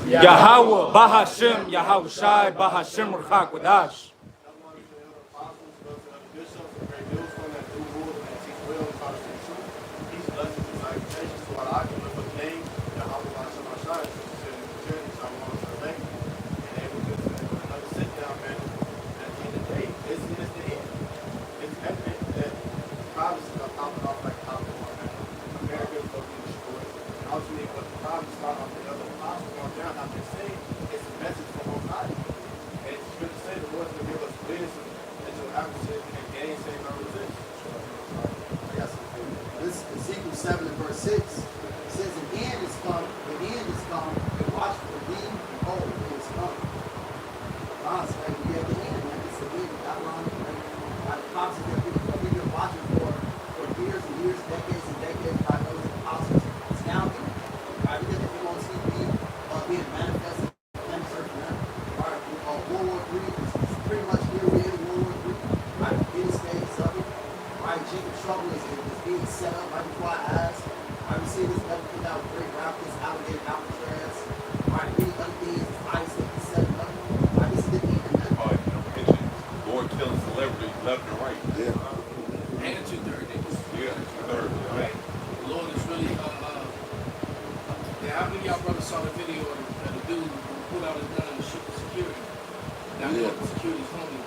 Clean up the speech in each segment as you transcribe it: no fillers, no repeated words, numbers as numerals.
Yahweh, Bahashem, Yahweh Shai, Bahashem, Ruchakwadash. Ezekiel 7 and verse 6 says, the end is come, and watch for thee, behold, it is come. God's right, we at the end, man. It's the end, that line, right? The prophecy that we've been watching for years and years, decades and decades, by those apostles. It's now here. Right? We get on TV being manifested, right? World War III is pretty much here. We're in World War III, right? In the stages of it. Right, Jacob Trouble is being set up right before our eyes. Right, we see this everything out with great rappers, alligator Alcatraz. Right, many other things, ice that is set up. Right, this is the internet. Oh, you know, mention Lord killing celebrities left and right. Yeah. And the 2/3 niggas. Yeah, 2/3. Right? The Lord is really, yeah, how many of y'all brothers saw the video of the dude who pulled out his gun and shoot the security? Now, the security's homie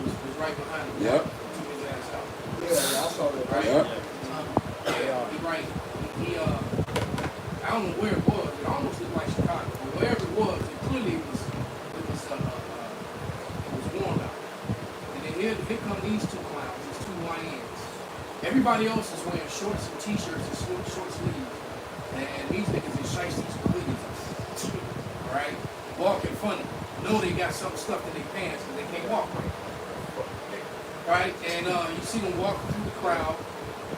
was right behind him. Yep. Took his ass out. Yeah, I saw that. Right? Yep. He's right. I don't know where it was. It almost looked like Chicago. But wherever it was, it clearly was warm out. And then here come these two clowns, these two YNs. Everybody else is wearing shorts and t-shirts and short sleeves. And these niggas is shiesties with hoodies. Right? Walking funny. Know they got something stuffed in their pants because they can't walk right. Right? And you see them walk through the crowd.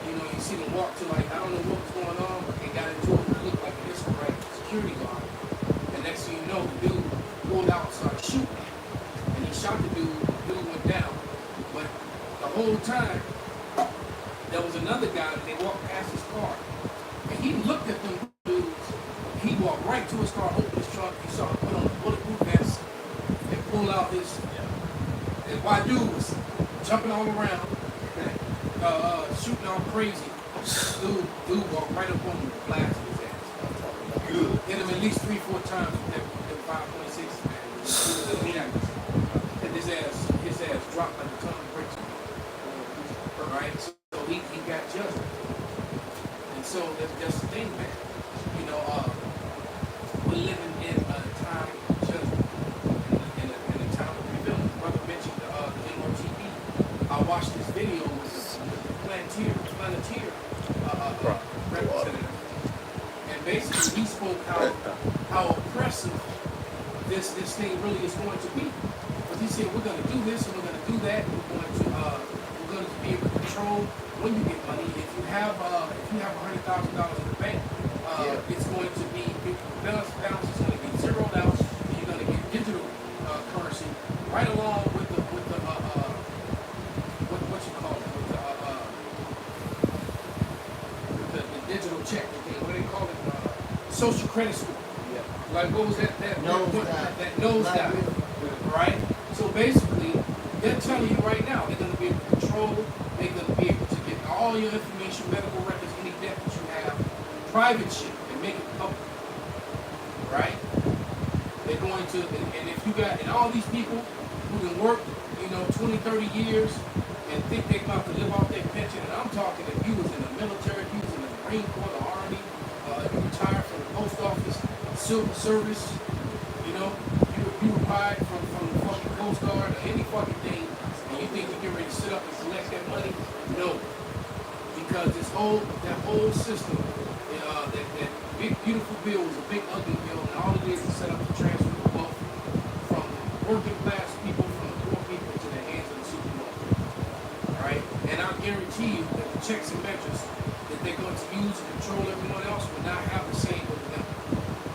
You know, you see them walk to like, I don't know what was going on, but they got into it. It looked like an Israelite security guard. And next thing you know, the dude pulled out and started shooting. And he shot the dude went down. But the whole time, there was another guy that they walked past his car. And he looked at them dudes. He walked right to his car, opened his trunk. He saw him put on a bulletproof vest and pull out his. And white dude was jumping all around, shooting all crazy. Dude walked right up on him and blasted his ass. Good. Hit him at least 3-4 times with that 5.6, man. And his ass dropped like a ton of bricks. Right? So he got judged. And so that's the thing, man. You know, we're living in a time of judgment. In a time of revealing. Brother mentioned the MOTB. I watched this video with the Planeteer representative. And basically he spoke how oppressive this thing really is going to be. But he said we're gonna do this and we're gonna do that, we're going to be able to control when you get money. If you have $100,000 in the bank, it's going to be balance is going to be zeroed out. And you're going to get digital currency right along with the what you call it, with the digital check. What do they call it? Social credit score. Like what was that nose dive, right? So basically, they're telling you right now they're going to be able to control. They're going to be able to get all your information, medical records, any debt that you have, private shit, and make it public. Right? They're going to, and if you got, and all these people who can work, 20, 30 years and think they're about to live off their pension, and I'm talking if you was in the military, if you was in the Marine Corps, the Army, you retired from the post office, civil service, you retired from the fucking Coast Guard or any fucking thing, and you think you get ready to sit up and collect that money? No. Because that whole system, that big beautiful bill was a big ugly bill, and all it is set up to transfer the wealth from working class people, from the poor people to the hands of the super wealthy. Alright? And I guarantee you that the checks and measures that they're going to use to control everyone else will not have the same with them.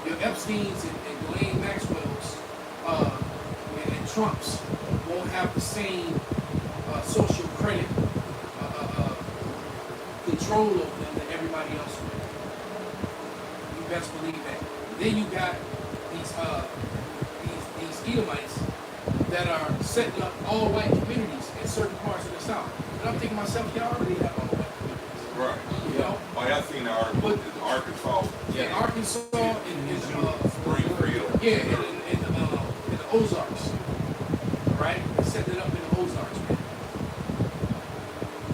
Your Epstein's and Ghislaine Maxwell's and Trump's won't have the same social credit control over them that everybody else will. You best believe that. Then you got these Edomites that are setting up all white communities in certain parts of the South. And I'm thinking to myself, y'all already have all white communities. Right. You know? Oh, yeah, I seen the article in Arkansas. Yeah, Arkansas and Springfield. yeah, in the Ozarks. Right? They set it up in the Ozarks, man.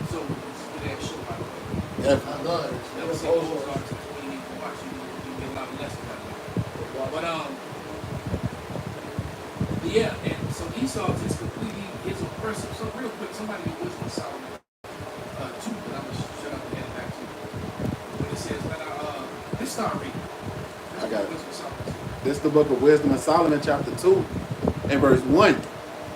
So it's a good ass show, by the way. I love it. Never seen Ozarks, that's what you need to watch. You get a lot of lessons out of it. But yeah, and so Esau just completely is oppressive. So real quick, somebody in Wisdom of Solomon 2, but I'm gonna shut up and hand it back to you. When it says that let's start reading. I got it. Wisdom of Solomon. This is the book of Wisdom of Solomon, chapter 2, and verse 1.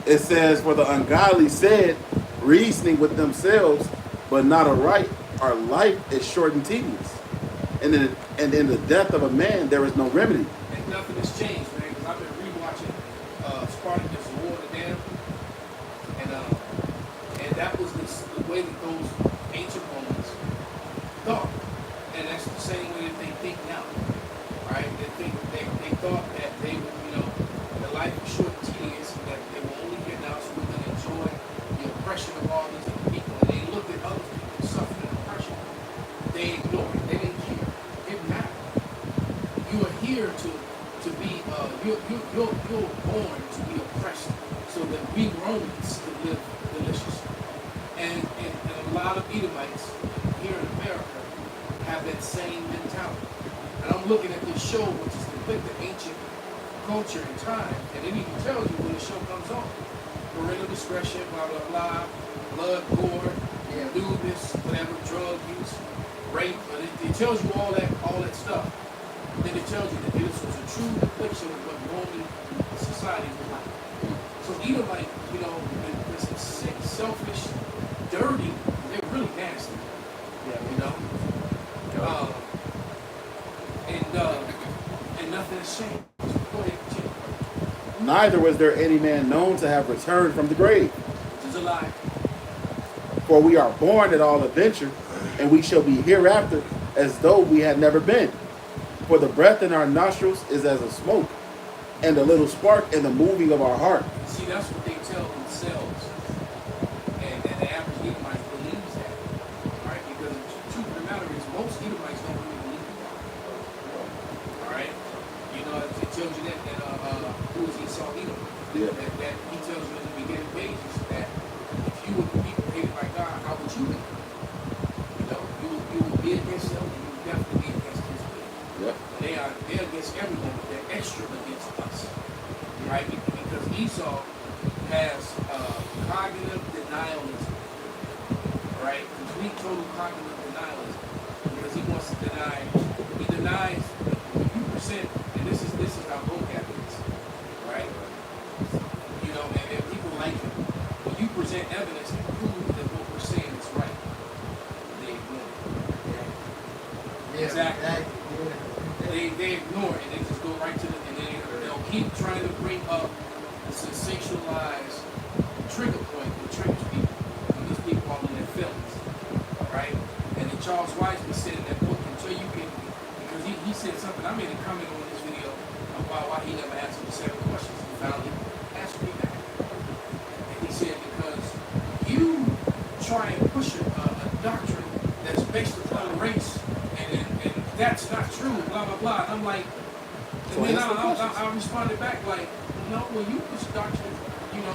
It says, "For the ungodly said, reasoning with themselves, but not aright, our life is short and tedious. And in the death of a man there is no remedy." And nothing has changed, man, because I've been rewatching Spartacus, The War of the Damned, and that was the way that those ancient Romans thought, and that's the same way that they think now, right? They thought that they would, the life was short and tedious, and that they were only here now so we can enjoy the oppression of all these other people. And they looked at other people suffering oppression. They ignored it. They didn't care. It didn't matter. You are here to be you're born to be oppressed so that we Romans can live deliciously. And a lot of Edomites here in America have that same mentality. And I'm looking at this show, which is depicting ancient culture and time, and it even tells you when the show comes on. Parental discretion, blah blah blah, blood, gore, lewdness, whatever, drug use, rape. But it tells you all that stuff. Then it tells you that this was a true depiction of what Roman society was like. So Edomite, they're some sick, selfish, dirty. They're really nasty. And nothing has changed. Go ahead, Jim. Neither was there any man known to have returned from the grave. Which is a lie. For we are born at all adventure, and we shall be hereafter as though we had never been. For the breath in our nostrils is as a smoke, and a little spark in the moving of our heart. See, that's what they tell themselves. And the average Edomite believes that. Right? Because the truth of the matter is most Edomites don't really believe that. Alright? It tells you that who is Esau Edom? Yeah. That he tells you in the beginning pages that if you were the people hated by God, how would you be? You would be against them, and you would definitely be against his will. Yep. They're against everything, but they're extra against us. Right? Because Esau has cognitive denialism. Right? Complete total cognitive denialism. Because he wants to he denies when you present, and this is how vocab is. Right? And people like him. When you present evidence to prove that what we're saying is right, they ignore it. Yeah, Exactly. They ignore it, and they just go right to and they'll keep trying to bring up the sensationalized trigger point that triggers people when these people are in their feelings, right? And then Charles Wiseman said in that book, until you can, because he said something, I made a comment on this video about why he never answered the 7 questions. He finally asked me back. And he said, because you try and push a doctrine that's based upon race, and that's not true, blah, blah, blah. And I'm like, and then I responded back like, no, when you push a doctrine,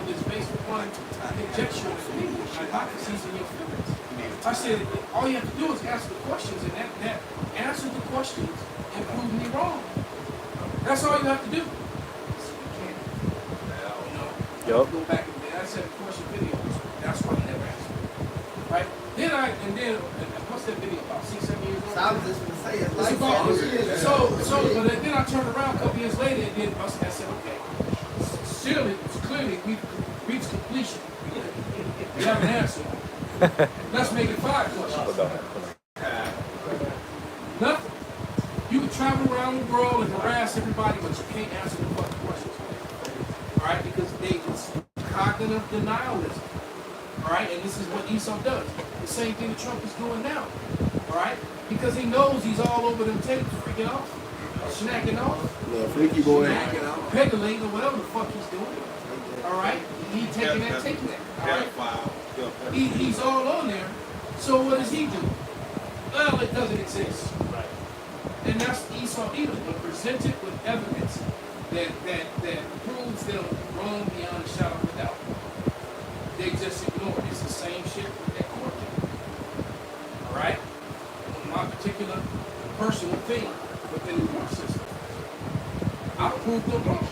that's based upon conjecture and opinion, hypotheses in your feelings. I said, all you have to do is ask the questions, and that answer the questions and prove me wrong. That's all you have to do. So you can't, Yup. go back and I said question videos. That's why he never answered. Right? Then what's that video about? 6-7 years old? So I was just going to say, it's It's like about, 7 years. but then I turned around a couple years later and then I said, okay, clearly we've reached completion. We have an answer. Let's make it 5 questions. Nothing. You can travel around the world and harass everybody, but you can't answer the fucking questions. Alright? Because they just cognitive denialism. All right, and this is what Esau does. The same thing that Trump is doing now. All right, because he knows he's all over them tapes, freaking off, snacking off, Little freaky boy. pegulating, or whatever the fuck he's doing. All right, he taking that, taking that. All right, he's all on there. So what does he do? Well, it doesn't exist. Right. And that's Esau Edom, when presented with evidence that proves them wrong beyond a shadow of a doubt. They just ignore it. It's the same shit with that court thing. Alright? My particular personal thing within the court system. I proved them wrong.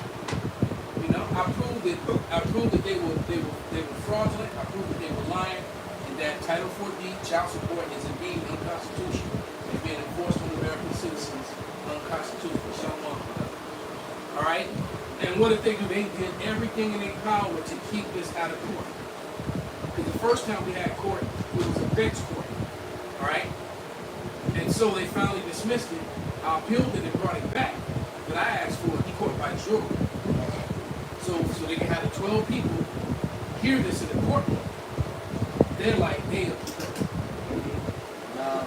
You know, I proved that they were fraudulent, I proved that they were lying, and that Title 4D child support is indeed unconstitutional and being enforced on American citizens unconstitutional. All right? And what did they do? They did everything in their power to keep this out of court. Because the first time we had court, it was a bench court. All right? And so they finally dismissed it. I appealed it and brought it back. But I asked for a court by jury. So they can have the 12 people hear this in the courtroom. They're like, damn. Nah,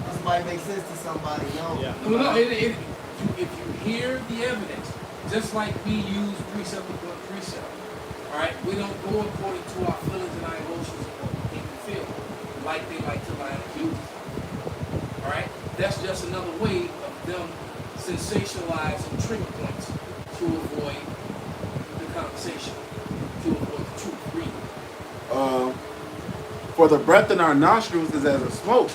this might make sense to somebody, no. Yeah. No, if you hear the evidence, just like we use precept upon precept, all right, we don't go according to our feelings and our emotions and what we think we feel, like they like to lie and accuse us. All right, that's just another way of them sensationalizing trigger points to avoid the conversation, to avoid the truth reading. For the breath in our nostrils is as a smoke,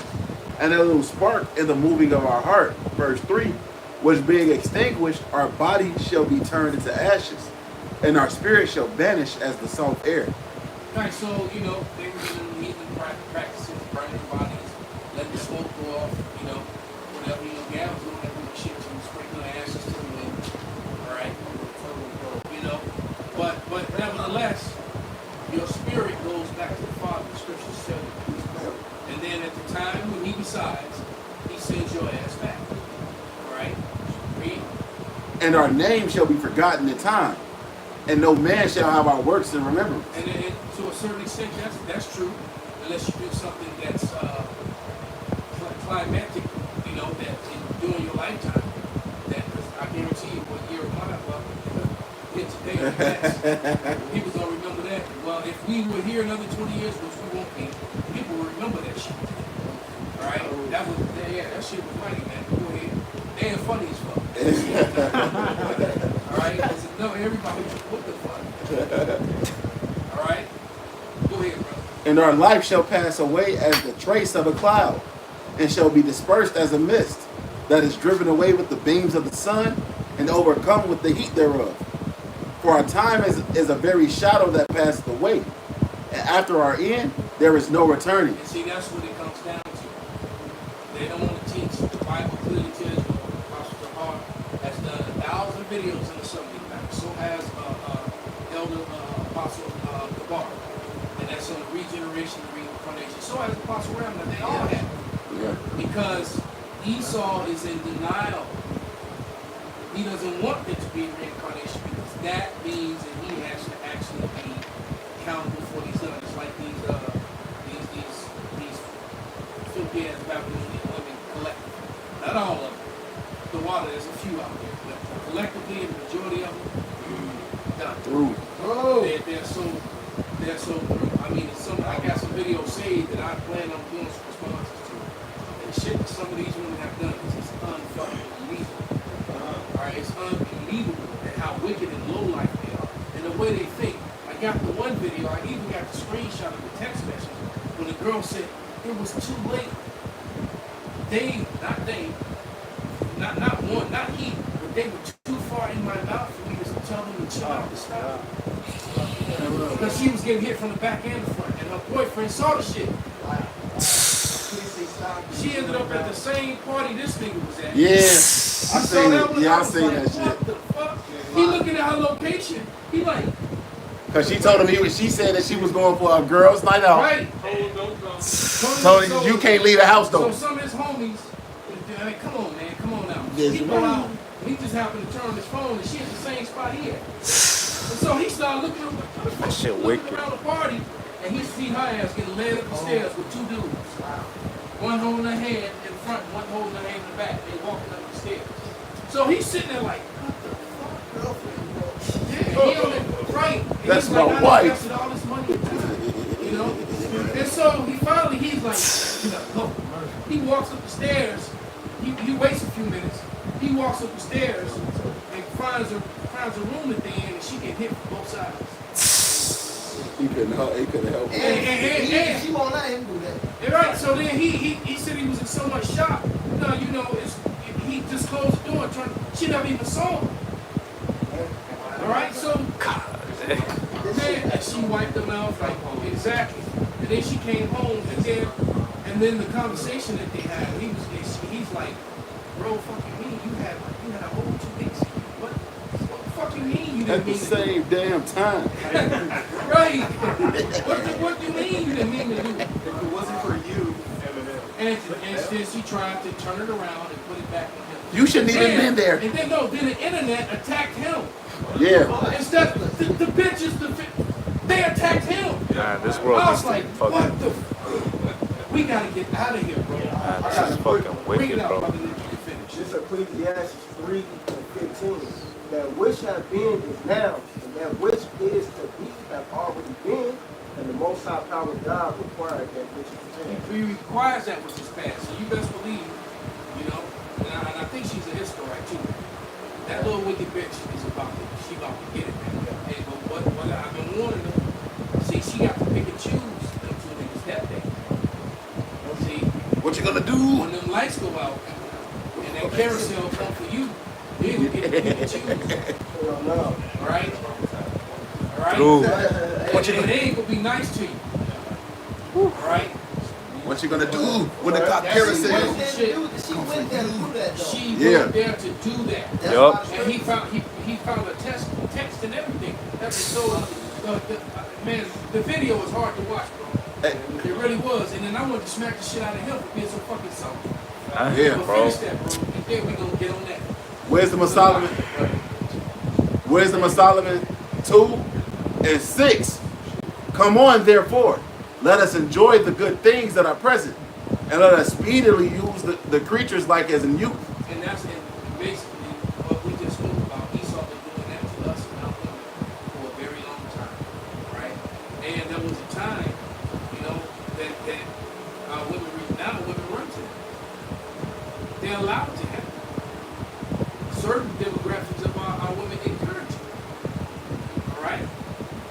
and a little spark in the moving of our heart. Verse 3, which being extinguished, our body shall be turned into ashes, and our spirit shall vanish as the soft air. Right, so, you know, they were getting heathen practices, burning bodies, letting the smoke go off, you know, whatever, you know, Gav's doing that little shit to sprinkle ashes to the wind, all right? You know, but nevertheless, your spirit goes back to the Father, the scriptures tell you. And then at the time when he decides, he sends your ass back, all right? Read. And our name shall be forgotten in time, and no man shall have our works in remembrance. And to a certain extent, that's true, unless you do something that's climatic, you know, that during your lifetime. That I guarantee you, what year of mine, well, here today, people gonna remember that. Well, if we were here another 20 years, which we won't be, people will remember that shit. All right, that shit was funny, man. Go ahead, they ain't funny as fuck. All right, no, everybody what the fuck. All right, go ahead, brother. And our life shall pass away as the trace of a cloud, and shall be dispersed as a mist that is driven away with the beams of the sun, and overcome with the heat thereof. For our time is a very shadow that passeth away, and after our end there is no returning. And see, that's what it comes down to. They don't want to teach. The Bible clearly tells you, Apostle Jahar has done 1,000 videos in the subject matter. So has Elder Apostle Gabar. And that's on regeneration and reincarnation. So has Apostle Ramna. They all have. Yeah. Because Esau is in denial. He doesn't want there to be reincarnation because that means that he has to actually be accountable for these sons. It's like these filthy ass Babylonian women collectively. Not all of them. The water, there's a few out there. But collectively, the majority of them, done. Through. Oh, They're so through. I mean, I got some videos saved that I plan on doing some responses to. And shit that some of these women have done is just unfucking believable. Alright, it's unbelievable at how wicked and low life they are. And the way they think. I got the one video, I even got the screenshot of the text message when the girl said it was too late. Not one, not he, but they were too far in my mouth for me to tell them to chill out, to stop. Because she was getting hit from the back and the front, and her boyfriend saw the shit. She ended up at the same party this nigga was at. Yeah, I seen it. Yeah, I seen that shit. What the fuck? He looking at her location. He like, Cause she told him she said that she was going for a girls' night out. right. Told him you can't leave the house though. So some of his homies, I mean, come on, man, come on now. Yes, He go man. out. He just happened to turn on his phone, and she at the same spot he at. And so he started looking around, That shit looking wicked. around the party, and he see her ass getting led up the stairs with two dudes. One holding her hand in front, one holding her hand in the back. They walking up the stairs. So he's sitting there like, what the fuck? Yeah, he on it, right. And That's he's like, my I wife. invested all this money in time, you know? And so he's like, you know, look. He walks up the stairs. He waits a few minutes. He walks up the stairs and finds a room at the end, and she get hit from both sides. He couldn't help. He couldn't help. And She won't let him do that. and right, so then he said he was in so much shock. No, you know, he just closed the door and turned. She never even saw him. All right, so man, and she wiped them out like exactly. And then she came home, and then the conversation that they had, he's like, bro, fucking me, you had a whole 2 weeks. What the fuck you mean you At didn't the mean to do? same damn time. Right. What do you mean you didn't mean to do? If it wasn't for you, Eminem. And then she tried to turn it around and put it back in him. You shouldn't even been there. And then then the internet attacked him. Yeah. Instead, the bitches, they attacked him. Man, this world I is was like, fucking. what the? We gotta get out of here, bro. Man, this is fucking Bring wicked, it out, bro. brother, that you can finish. This Ecclesiastes 3:15. That which have been is now, and that which is to be have already been, and the Most High Power God required that which is past. He requires that which is past. So you best believe, you know, and I think she's a historian too. That little wicked bitch is about to get it, man. Hey, but what I've been warning her, see, she got to pick and choose them two niggas that day. See, What you gonna do? when them lights go out and that carousel come for you, then you get to pick and choose. Hell no. All right? All right? True. What you And they ain't gonna be nice to you. All right? What you gonna do when the cop That's carousel? it. She went there to do that though. She Yeah. went there to do that. That's Yup. why And he found a text and everything. That's so man, the video was hard to watch, bro. Hey. It really was. And then I wanted to smack the shit out of him for being so fucking selfish. Yeah, But bro. finish that, bro. And then we gonna get on that. Wisdom of Solomon. Wisdom of Solomon 2:6. Come on, therefore, let us enjoy the good things that are present, and let us speedily use the creatures like as in youth. And that's basically what we just spoke about. Esau been doing that to us and our women for a very long time, right? And there was a time, you know, that our women run to them. They're allowed to have it. Certain demographics of our women encourage it. All right?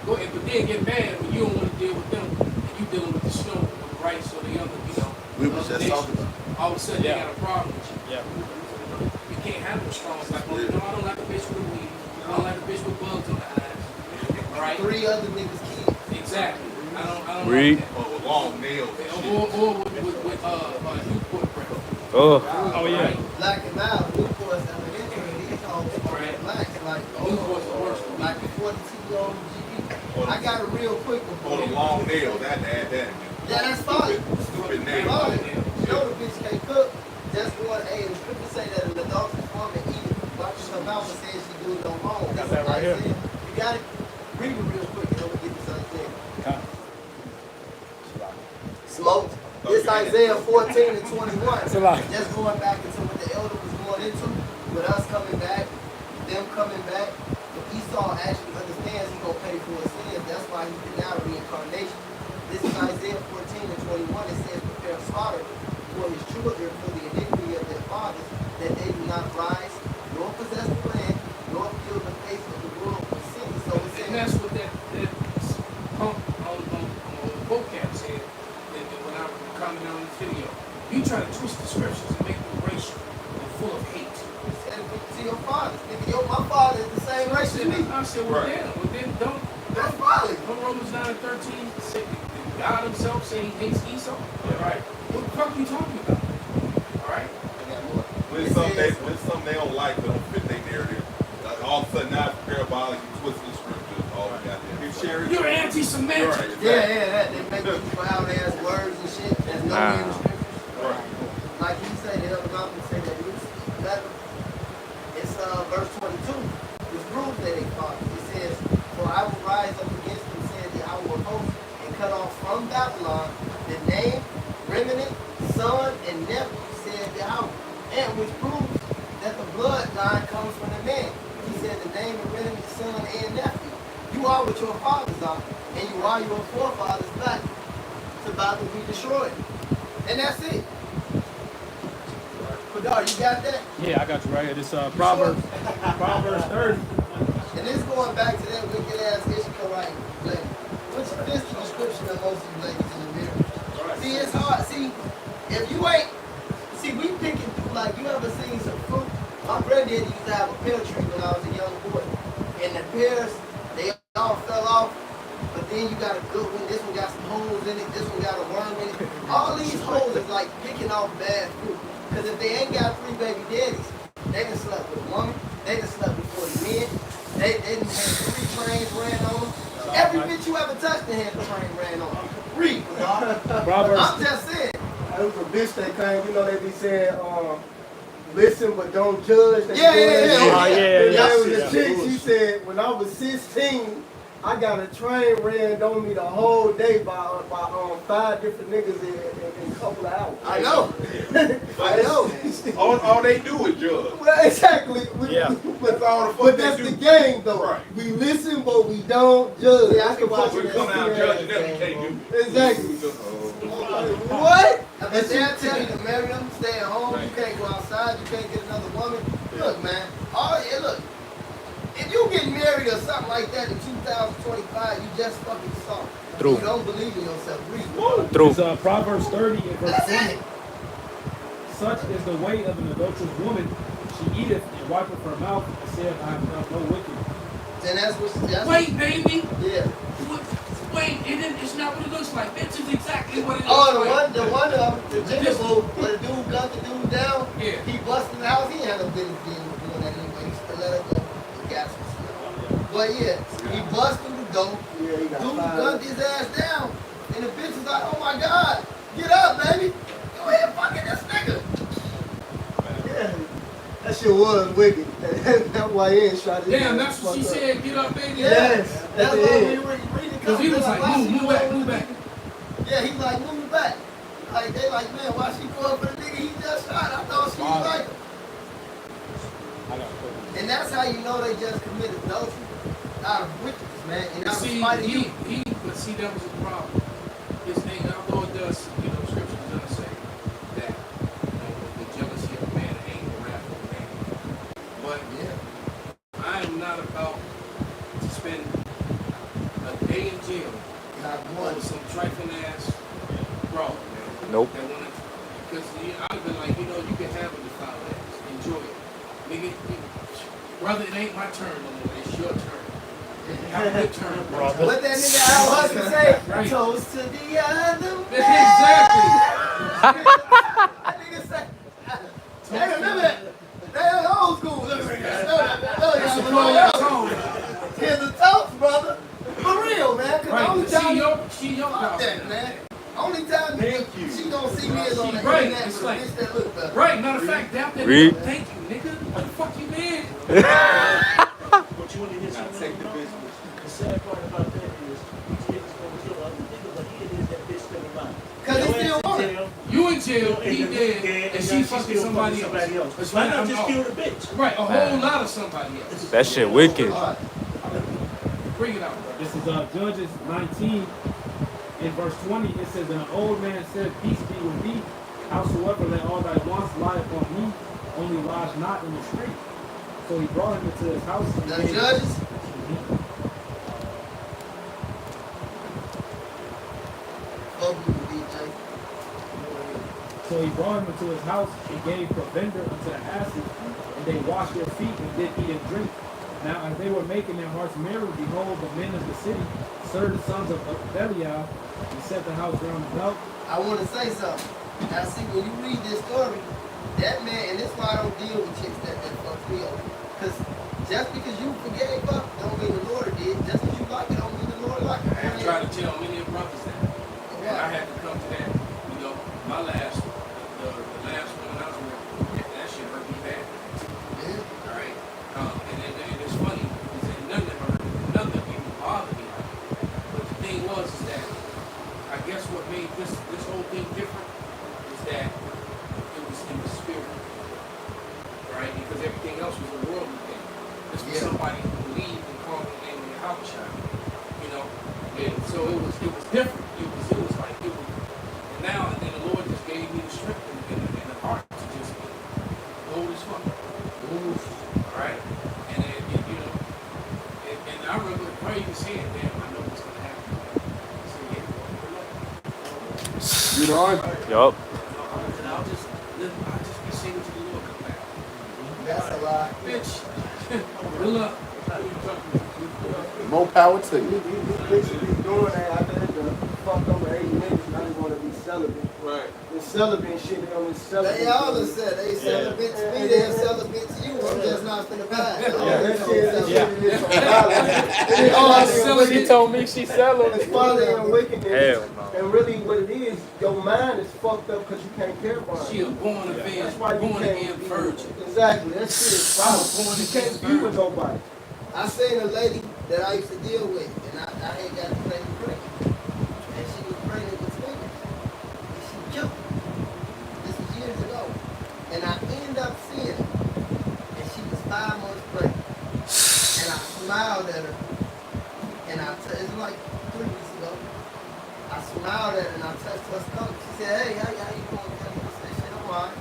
Go ahead, but then get mad when you don't want to deal with them and you dealing with the snow, the rights or the other, you know. We was other just nations. talking about. All of a sudden, Yeah. they got a problem with you. Yeah. You can't have no strong like, well, no, I don't like a bitch with weed. I don't like a bitch with bugs on the eyes. All right? 3 other niggas kids. Exactly. I don't Read. like that. With long nails and shit. Or with Newport brand. Oh. Oh yeah. Black and mild, Newport's elementary, these hoes Right. blacks like Newport's the worst. like a 42-year-old GP. I got a real quick one For for the you. long nails, I had to add that. Yeah, that's fine. Stupid name. Oh, you know the bitch can't cook. Just one, hey, the scripture say that an adulterous woman eat it. Watches her mouth and says she do it no wrong. Got that right here. You got it? Read it real quick and then we'll get this Isaiah. Smoked. This Isaiah 14 and 21. Just going back into what the elder was going into, with us coming back, them coming back. If Esau actually understands he's going to pay for his sins, that's why he denied reincarnation. This is Isaiah 14 and 21. It says, prepare slaughter for his children for the iniquity of their fathers, that they do not rise, nor possess the land, nor fill the face of the world with sin. So it And says, that's what that punk on vocab said when I commented on this video. You try to twist the scriptures and make them racial and full of hate. to your fathers. Nigga, my father is the same race as me. I said, well, Right. damn. Well, then That's folly. don't Romans 9 and 13 say God himself say he hates Esau? All right. What the fuck are you talking about? All right. When something they don't like, they don't fit their narrative. Like all of a sudden now it's parabolic, you twist the scriptures, all we got there. You share it. You're anti-Semitic. Right, exactly. Yeah, they make people out there as words and shit. There's no Nah. in the scriptures. Right. Like you say, the other Malcolm say that Luke 11, it's verse 22. It proves that they fought. It says, from Babylon, the name, remnant, son, and nephew, said Yahweh. And which proves that the bloodline comes from the man. He said the name, the remnant, son, and nephew. You are what your fathers are, and you are your forefathers back. It's about to be destroyed. And that's it. Kadar, you got that? Yeah, I got you right here. This Proverbs 30. And this going back to that wicked ass Ishmaelite lady. Which fits the description of most of you ladies in the mirror. See, it's hard. See, if you ain't, see, we picking through, like, you ever seen some fruit? My granddaddy used to have a pear tree when I was a young boy. And the pears, they all fell off. But then you got a good one. This one got some holes in it. This one got a worm in it. All these holes is like picking off bad fruit. Because if they ain't got 3 baby daddies, they done slept with a woman. They done slept with 40 men. They didn't have 3 trains ran on them. Every bitch you ever touched, they had a train ran on them. Read, dog. Proverbs. I'm just saying. There was a bitch that came, you know, they be saying, listen but don't judge. They Yeah, be doing yeah, that yeah. shit. Oh, yeah, And yeah. there was Yeah. a chick, she said, when I was 16, I got a train ran on me the whole day by 5 different niggas in a couple of hours. I know. I know. All they do is judge. Well, exactly. Yeah. That's all the fuck But they that's do. the game, though. Right. We listen, but we don't judge. Yeah, I can watch We it. come out judging them, you can't do. Exactly. Oh. What? But they'll tell you to marry them, stay at home, you can't go outside, you can't get another woman. Look, man, look, if you get married or something like that in 2025, you just fucking soft. True. You don't believe in yourself. Read. True. It's Proverbs 30 and verse That's 20. it. Such is the way of an adulterous woman. She eateth and wipeth her mouth and saith, I have done no wicked. Then that's what. That's Wait, baby. Yeah. Wait, it's not what it looks like. This is exactly what it looks Oh, like. the one, the gender boo, where the dude got the dude down. Yeah. He busted the house. He had no business doing that anyway. He still let her go. The gas was slow. But yeah, he busted the door. Yeah, he got Dude 5. gunned his ass down, and the bitch was like, "Oh my God, get up, baby! Go ahead, fucking this nigga." Yeah. That shit was wicked. That's why he ain't shot his Damn, ass that's what she fucked up. said. Get up, baby. Yes. That's at the why end. we were reading. Because he was like, move back, move back. Yeah, he like, move me back. Like they like, man, why she go up for the nigga he just shot? I thought she was like him. And that's how you know they just committed adultery out of wickedness, man. And out of See, spite of you. but see, that was a problem. His thing, although it does, scripture does say that, the jealousy of man ain't the wrath of man. But Yeah. I am not about to spend a day in jail Not on one. some trifling ass broad, man. Nope. That wanna, because I'd have been like, you can have a defiled ass. Enjoy it. Nigga, brother, it ain't my turn no more. It's your turn. Have a good turn, brother. What that nigga Al Hustle say? Right. Toast to the other man. Exactly. That nigga say. Hey, remember that? That old school. Look at That's a that. song. Here's a toast, brother. For real, man. Cause Right. only time She your fuck dog. that, man. Only time she gonna see me is on the Right, internet it's with like- a bitch that look better. Right, matter of fact, that Read. nigga, thank you, nigga. What the fuck you been? But you want to hear something? take the bitch. The sad part about that is these niggas gonna kill other niggas, but he is that bitch still alive. Cause he still want it. You in jail, he dead, and she fucking somebody else. That's Why right, not I'm just off. kill the bitch? Right, a whole lot of somebody else. That shit wicked. All right. Bring it out, bro. This is Judges 19 in verse 20. It says, and an old man said, peace be with thee. Howsoever let all thy wants lie upon me, only lodge not in the street. So he brought him into his house. And The gave- judges. Fuck you, DJ. So he brought him into his house and gave provender unto the asses, and they washed their feet and did eat and drink. Now as they were making their hearts merry, behold, the men of the city served the sons of Belial and set the house round about. I want to say something. Now, see, when you read this story, that man, and this is why I don't deal with chicks that fuck me over. Because just because you forgave her, don't mean the Lord did. Just because you like it, don't mean the Lord like it. I tried to tell many of brothers that. And I had to come to that. My last, the last one I was with, that shit hurt me bad. Yeah. All right? And it's funny, because nothing even bothered me. But the thing was is that I guess what made this whole thing different is that it was in the spirit, right? Because everything else was a worldly thing. This was somebody who believed and called the name of Yahushua, you know. And so it was different. It was like it was. And now and then the Lord just gave me the strength and the heart to just go this fuck. Move, all right. And then you know, and I remember praying and saying, "Damn, I know what's gonna happen." So yeah, You know, Yup. and I'll just be singing to the Lord come back. That's a lot. Bitch, good luck. more power to you. These bitches be doing that after the fucked over 80 niggas now they want to be celibate. Right. The celibate shit, they only celibate. They all have said they celibate to me, they celibate to you. I'm just not finna buy it. That shit is some violence. Oh, It's She told me she selling. It's folly and wickedness. Hell no. And really what it is, your mind is fucked up because you can't care about She it. a born again, That's why you born can't again virgin. Exactly, that shit is foul. You can't be with nobody. I seen a lady that I used to deal with, and I had got to play pregnant. And she was pregnant with twins. And she killed me. This was years ago. And I ended up seeing her. And she was 5 months pregnant. And I smiled at her. And it was like 3 weeks ago. I smiled at her and I touched her stomach. She said, "Hey, how you doing?" I said, "Shit, I'm all right."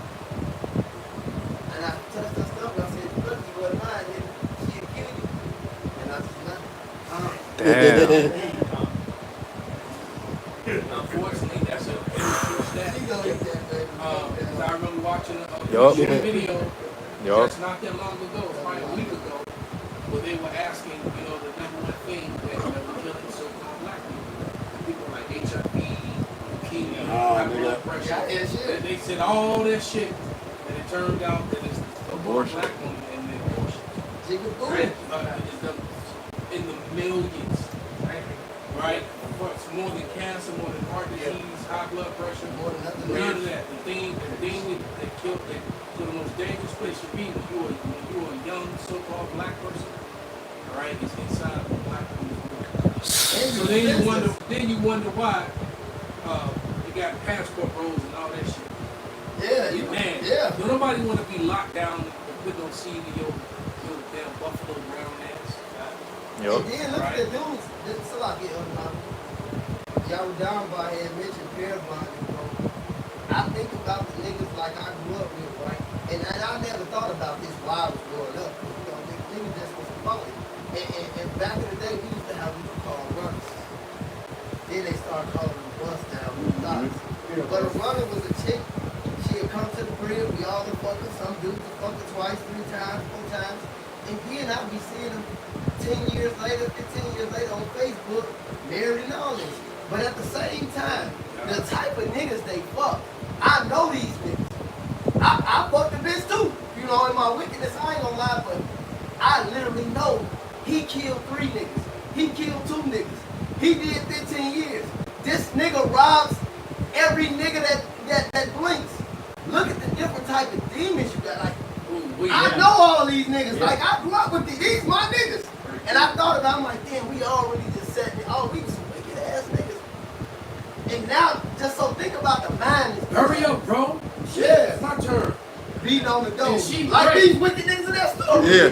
And I touched her stomach. I said, "Look, you wasn't mine, nigga. She'll kill you." And I just left. Damn. Unfortunately, that's a huge stat. She gonna eat that, baby. Because I remember watching Yup. a video Yup. just not that long ago, probably a week ago, where they were asking, you know, the number one thing that was killing so-called black people. People like HIV, leukemia, high blood pressure. Yeah, yeah, shit. And they said all that shit, and it turned out that it's Abortion. black women and the abortion. Jigga Right? boo. In the millions, right? It's more than cancer, more than heart disease, high blood pressure, More than nothing none else. of that. The thing that killed, the most dangerous place to be when you are a young so-called black person, all right, is inside of a black woman's womb. So then you wonder why you got passport rolls and all that shit. Yeah, You mad? yeah. Don't nobody want to be locked down and put no seed in your damn buffalo brown ass. Yup. And then look at the dudes. This is a lot getting on. Y'all were down by here mentioned beer blinding, bro. I think about the niggas like I grew up with, right? And I never thought about this while I was growing up. You know, niggas just was funny. And back in the day, we used to have what we call runners. Then they started calling them bust down with dots. But a runner was a chick. She'd come to the crib, we all the fucking, some dudes would fucking twice, 3 times, 4 times. And then I'd be seeing them 10 years later, 15 years later on Facebook, married and all this. But at the same time, the type of niggas they fuck, I know these niggas. I fucked the bitch too. You know, in my wickedness, I ain't gonna lie, but I literally know he killed 3 niggas. He killed 2 niggas. He did 15 years. This nigga robs every nigga that blinks. Look at the different type of demons you got. Like, I know all these niggas. Like, I grew up with these my niggas. And I thought about it, I'm like, damn, we already just said, oh, we some wicked ass niggas. And now, just so think about the mind. Hurry up, bro. Yeah. It's my turn. Beating on the door. And she Like great. these wicked niggas in that story. Yeah.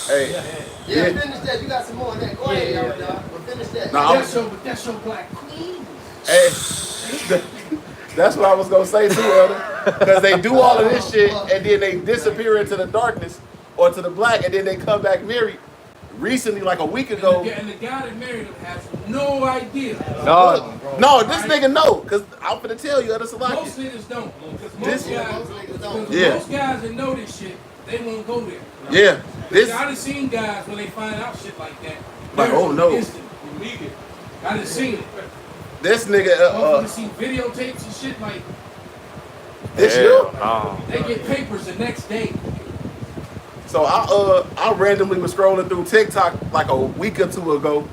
Hey. Yeah, Yeah. finish that. You got some more in that. Go ahead, y'all. But finish that. Nah, That's your black queen. Hey. That's what I was gonna say too, Elder. Because they do all of this shit and then they disappear into the darkness or to the black and then they come back married. Recently, like a week ago. And the guy that married him has no idea. No, this nigga know. Because I'm finna tell you, Elder Most Salaki. niggas don't. Because This- Yeah. most guys that know this shit, they won't go there. Yeah. This. I done seen guys when they find out shit like that. Like, they're oh, no. instant, immediate. I done seen it. This nigga. Motherfuckers see videotapes and shit like This Hell you? no. they get papers the next day. So I randomly was scrolling through TikTok like a week or 2 ago,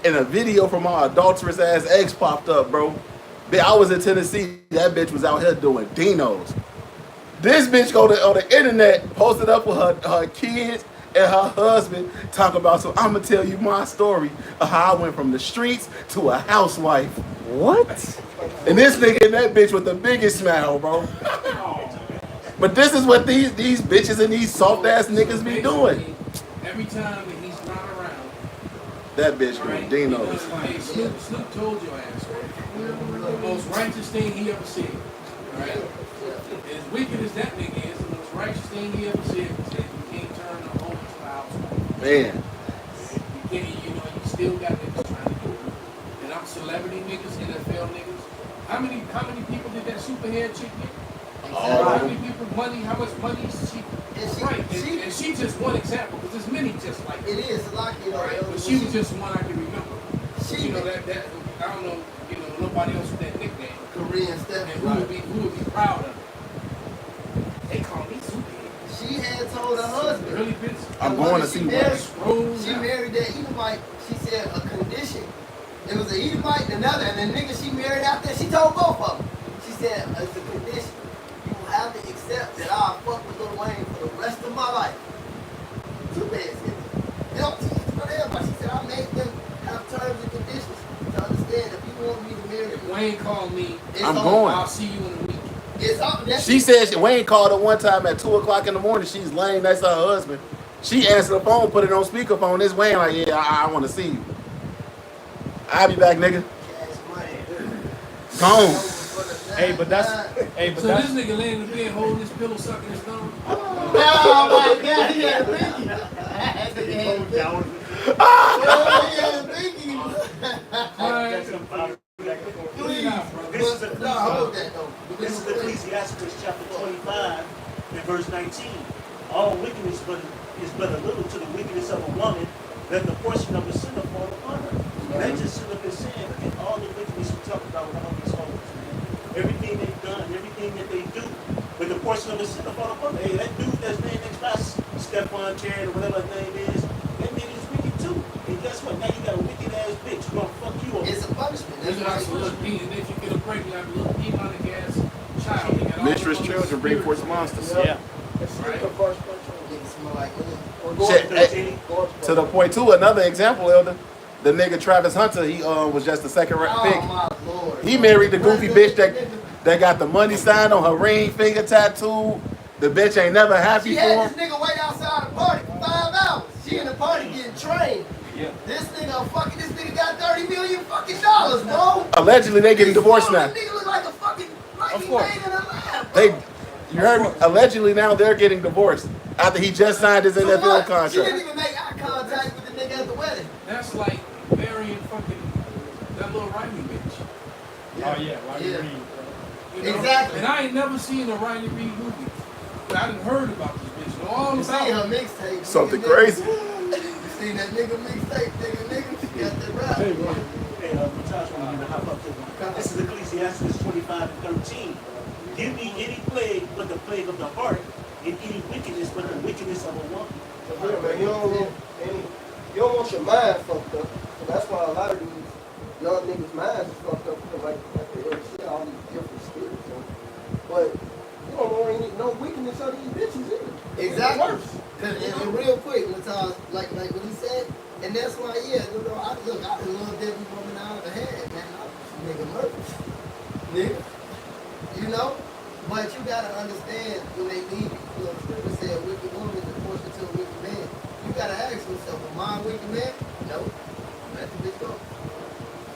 and a video from my adulterous ass ex popped up, bro. I was in Tennessee. That bitch was out here doing dinos. This bitch go on the internet, posted up with her kids and her husband, talk about, so I'm gonna tell you my story of how I went from the streets to a housewife. What? And this nigga in that bitch with the biggest smile, bro. But this is what these bitches and these soft ass niggas be doing. Every time that he's not around, That bitch right? doing You know, Dino's. hey, Snoop told your ass, right? The most righteous thing he ever said, right? As wicked as that nigga is, the most righteous thing he ever said was that you can't turn a home to a house. Man. You can't, you know, you still got niggas trying to do it. And I'm celebrity niggas, NFL niggas. How many people did that superhead chick get? How many people money? How much money she? And she- Right, she- and she just one example because there's many just like It her. is like, you know, Right, but she was just one I can remember. she You know that I don't know, you know, nobody else with that nickname. Korean And step. who would be proud of it? They call me superhead. She had told her husband. Really busy. I'm the going one to that see she one. married, Scroll She down. married that Edomite. She said a condition. It was an Edomite and another, and the nigga she married out there, she told both of them. She said, it's a condition. You will have to accept that I'll fuck with Lil Wayne for the rest of my life. Too bad, said they don't teach it for everybody. She said, I made them have terms and conditions to understand if you want me to marry If you. Wayne called me, It's I'm on. going. I'll see you in a week. It's on. That's She said Wayne called her one time at 2 o'clock in the morning. She's laying next to her husband. She answered the phone, put it on speakerphone. This Wayne like, yeah, I want to see you. I'll be back, nigga. cash money. Gone. Hey, but that's hey, but So that's this nigga laying in the bed holding his pillow, sucking his thumb. Oh my God, he had a pinky. That nigga had a pinky. Oh, he had a pinky. Please. This is But, no, hold that though. This is Ecclesiastes chapter 25 and verse 19. All wickedness is but a little to the wickedness of a woman, that the portion of the sinner fall upon her. And that just should have been saying, look at all the wickedness we talk about with all these hoes, man. Everything they've done, everything that they do. But the portion of the sinner fall upon her. Hey, that dude that's named next by Stephon Cherry or whatever his name is, that nigga is wicked too. And guess what? Now you got a wicked ass bitch who's gonna fuck you up. It's a punishment. That's That's why why it's a little beat, and if you get a break, you have a little demonic ass child. You got all Mistress the children bring forth spirits. monsters. yeah. It's Right. the first niggas smell like women. Or going Shit, to hey, to the point too, another example, Elder. The nigga Travis Hunter, he was just the second pick. Oh my Lord. He married the goofy bitch that got the money signed on her ring finger tattoo. The bitch ain't never happy She for had him. this nigga wait outside the party for 5 hours. She in the party getting trained. Yeah. This nigga got $30 million fucking dollars, bro. Allegedly, they getting divorced now. This nigga look like a fucking, like Of he course. made in a lab, bro. You heard me? Allegedly, now they're getting divorced after he just signed his So NFL what? She contract. didn't even make eye contact with the nigga at the wedding. That's like marrying fucking that little Riley bitch. Oh yeah, why Yeah. you read, You know? Exactly. And I ain't never seen a Riley Reid movie. But I done heard about this bitch. Know all You about seen her. her mixtape. Something nigga. crazy. You seen that nigga mixtape, nigga? She got that rap. Hey, bro. Hey, Matthias, when you hop up to one. This is Ecclesiastes 25 and 13. Give me any plague but the plague of the heart, and any wickedness but the wickedness of a woman. So, yeah, man, you don't want your mind fucked up. So that's why a lot of these young niggas' minds is fucked up because like they already said, all these different spirits. But you don't want any no weakness of these bitches either. Exactly. Worse. And real quick, Matthias, like what he said, and that's why, yeah, you know, I love every woman I ever had, man. I'm nigga murderous. Nigga. You know? But you gotta understand when they leave you, the scripture said a wicked woman is a portion to a wicked man. You gotta ask yourself, am I a wicked man? No. Let the bitch go.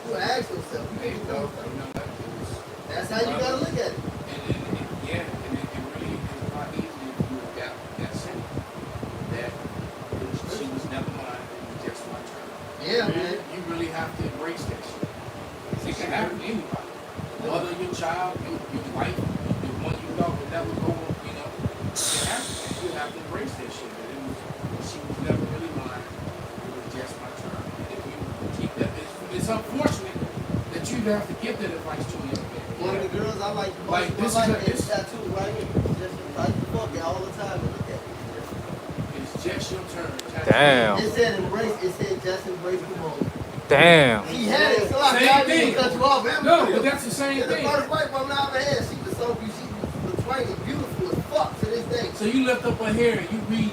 You ask yourself, you Hey, can't bro, go. you know that is. That's how you gotta look at it. Yeah, and it really is a lot easier if you got that sense that she was never mine, it was just my turn. Yeah, man. You really have to embrace that shit. It can happen to anybody. Mother, your child, your wife, the one you thought would never go, you know. It can happen. You have to embrace that shit. That she was never really mine. It was just my turn. And if you keep that, it's unfortunate that you have to give that advice to a young man. One of the girls I like the most, Like, this I is like a- this tattoo right here. Just like the fuck it all the time and look at it. It's just your turn. Damn. It said embrace, it said just embrace the moment. Damn. He had it, so I Same got thing. to cut you off. No, but that's the same It's the thing. first white woman I ever had. She was so beautiful. She was twanging, beautiful as fuck to this day. So you lift up her hair and you read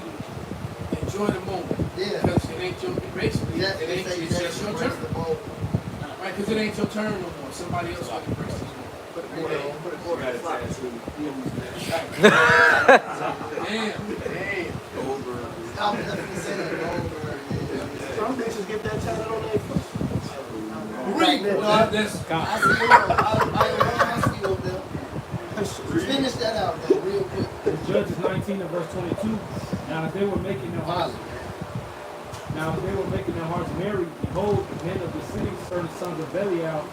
and enjoy the moment. Yeah. Because it ain't your, basically, Just, it ain't, say it's just just your embrace turn. the moment. Right? Because it ain't your turn no more. Somebody else got to break this one. Put a quarter in the slot machine. Damn. Stop it, let me say that over. Some bitches get that tatted on their foot. Read, Well, dog. that's I see you over there. Finish that out, though, real quick. Judges 19 and verse 22. Now if they were making their hearts merry, behold, the men of the city, certain sons of Belial,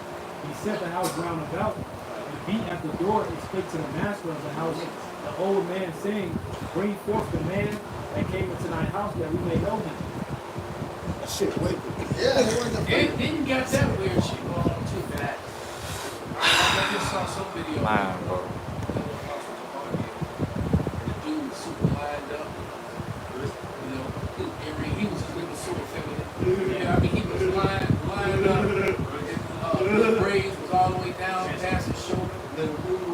he set the house round about, and beat at the door, and spake to the master of the house, the old man, saying, bring forth the man that came into thy house, that we may know him. Shit, wait. Yeah, it was a and then you got that weird shit going on too. That I just saw some video. Man, bro. The dude was super lined up. You know, he was super feminine. Yeah, I mean, he was lined up. The braids was all the way down past his shoulder.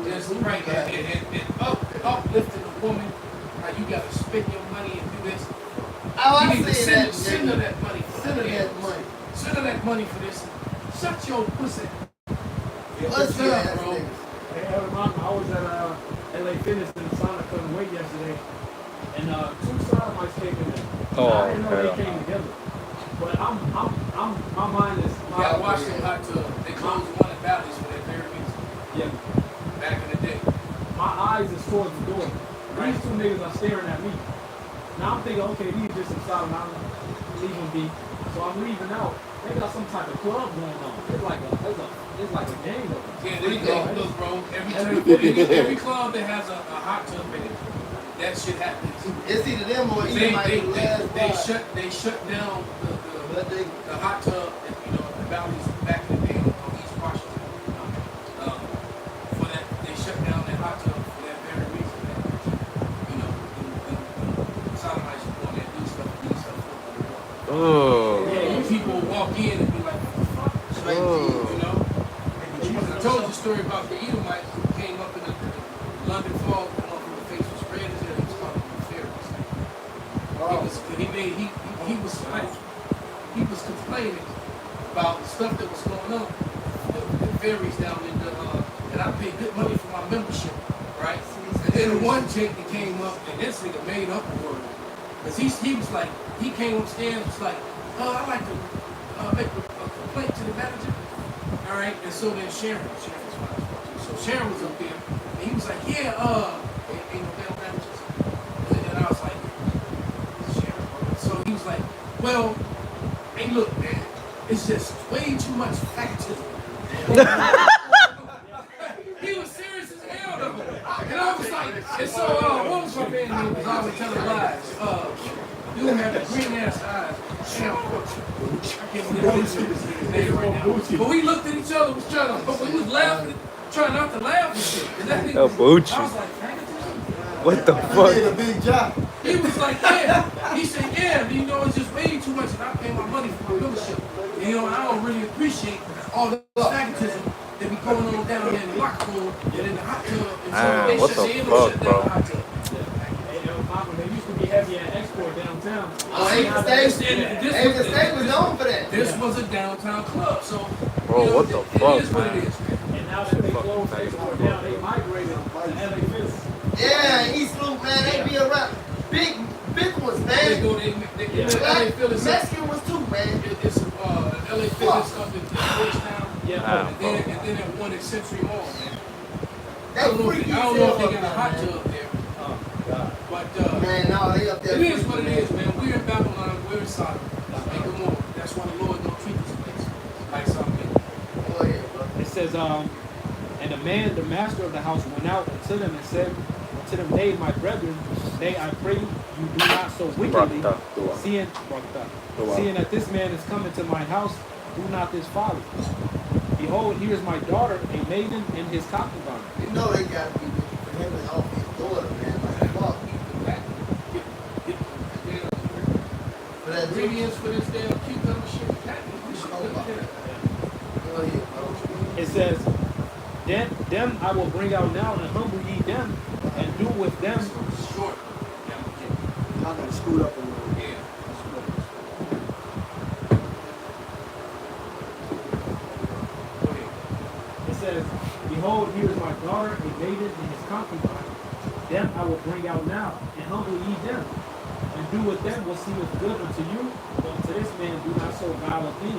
Just right, and uplifting the woman. How you got to spend your money and do this. Oh, I You need to see send that. her that money. Send her that money. Send her that money for this. Shut your pussy. Let's Shut up, bro. Hey, I was at LA Fitness in the sauna cutting weight yesterday, and two sodomites came in there. Oh, I didn't know okay. they came together. But my mind is. You gotta watch them hot tub. They closed one at Bally's for that very reason. Yeah. Back in the day. My eyes is towards the door. These two niggas are staring at me. Now I'm thinking, okay, these are just some sodomy. I'm leaving be. So I'm leaving out. They got some type of club going on. It's like a gang of them. Yeah, they look, bro. Every club that has a hot tub in it, that shit happens. It's either them or either my last They shut down But they, the hot tub, you know, the Bally's back in the day on East Washington. For that, they shut down that hot tub for that very reason. That, you know, the sodomites go in there and do stuff for the water. Oh. Yeah, people walk in and be like, what the fuck? Oh. You know? I told you the story about the Edomite who came up in the London fog, and off the face was red as hell. He was calling them fairies. He was complaining about the stuff that was going on. The fairies down in the, and I paid good money for my membership, right? And then one chick that came up, and this nigga made up a word. Because he was like, he came upstairs and was like, I'd like to make a complaint to the manager. All right, and so then Sharon was fine as fuck too. So Sharon was up there, and he was like, yeah, ain't no damn managers. And I was like, Sharon. So he was like, well, hey, look, man, it's just way too much factism. He was serious as hell, though. And I was like, and so, what was my man name? Was always telling lies. Dude had the green ass eyes. Sham. I can't believe his name right now. But we looked at each other, was trying to, but we was laughing, trying not to laugh and shit. And that nigga, El Bucci. I was like, factism? What the did a fuck? big job. He was like, yeah. He said, yeah, you know, it's just way too much, and I pay my money for my membership. And, you know, I don't really appreciate all the magnetism that be going on down there in the locker room and in the hot tub. And so they what shut the they fuck, shut down bro? the hot tub. They used to be heavy at export downtown. Oh, Aiden State was known for that. This was a downtown club, so Bro, you know, what the it fuck, is what man? it is, man. And now that they closed export down, they migrated to LA Fitness. Yeah, East Loop, man, they be around. Big ones, They man. go, they LA Phillies. Mexican was too, man. It's LA Fitness up in Georgetown. Yeah. And then that one at Century Mall, man. I They don't know freaky if as they hell got a up hot there, tub there. Oh, God. But man. No, they up there. it is what it is, man. We're in Babylon, we're in Sodom. Make them more. That's why the Lord don't treat us like something. Go ahead, bro. It says, and the master of the house, went out unto them and said unto them, nay, my brethren, nay, I pray you do not so wickedly, seeing that this man is come into my house, do not this folly. Behold, here is my daughter, a maiden, in his concubine. You know they got to be for him and off his daughter, man. Like, fuck. For that dream. Ingredients for this damn cucumber shit. Go ahead, bro. It says, them I will bring out now, and humble ye them, and do with them. Short. Y'all got screwed up a little. Yeah. says, behold, here is my daughter, a maiden and his concubine. Them I will bring out now, and humble ye them. And do with them what seemeth good unto you, but unto this man do not so vile a thing.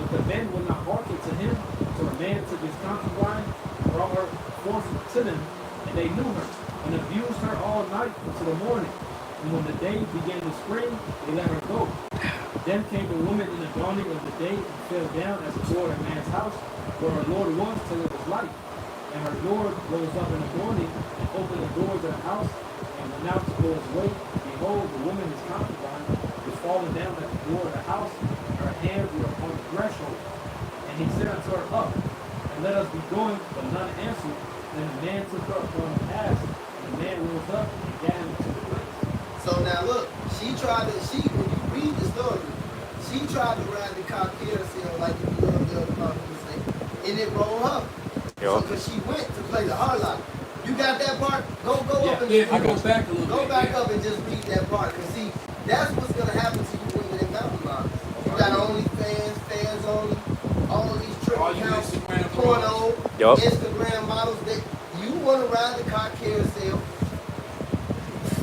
But the men would not hearken to him, so the man took his concubine, brought her forth to them, and they knew her, and abused her all night until the morning. And when the day began to spring, they let her go. Then came the woman in the dawning of the day and fell down at the door of a man's house, where her Lord was till it was light. And her Lord rose up in the morning and opened the doors of the house and went out to go his way. Behold, the woman, his concubine, was fallen down at the door of the house, and her hands were upon the threshold. And he said unto her, Up, and let us be going, but none answered. Then the man took her upon the ass, and the man rose up and gat him to the place. So now look, when you read the story, she tried to ride the car carousel like you love the other part of the say, and it rolled her. So, because she went to play the hard life. You got that part? Go up and Yeah, if you go back a little go bit. back up and just read that part. Because see, that's what's gonna happen to you women in mountain lives. You got OnlyFans, fans only, all these trick All you accounts, Instagram porno, Yup. Instagram models that you wanna ride the car carousel.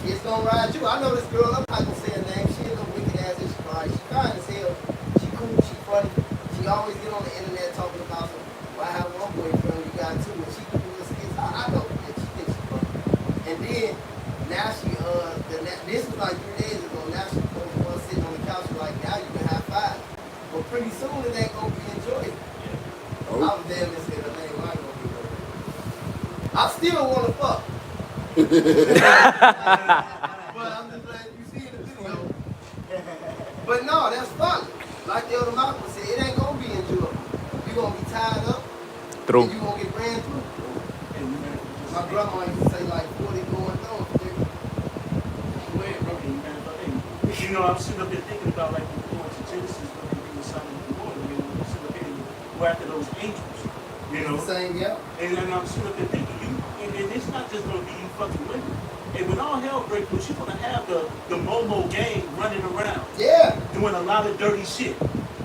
It's gonna ride you. I know this girl, I'm not gonna say her name. She is a wicked ass and she cries. She crying as hell. She cool, she funny. She always get on the internet talking about some, well, I have one boyfriend, you got two, and she can do this skits. I know that she thinks she's funny. And then now this was like 3 days ago, now she's sitting on the couch like, now you can have 5. But pretty soon it ain't gonna be enjoyed. I was damn near saying her name, I ain't gonna be her name. I still wanna fuck. But I'm just letting you see in the video. But no, that's fun. Like the other Malcolm said, it ain't gonna be enjoyable. You're gonna be tied up. True. And you're gonna get ran through. My grandma used to say like 40 going on. Go ahead, bro. You know, I'm sitting up there thinking about like when we're going to Genesis, when they do something with the Lord, you know, I'm sitting up there and go after those angels, you know. Same, yeah. And then I'm sitting up there thinking, and it's not just gonna be you fucking women. And when all hell breaks loose, you're gonna have the Momo gang running around, Yeah. doing a lot of dirty shit,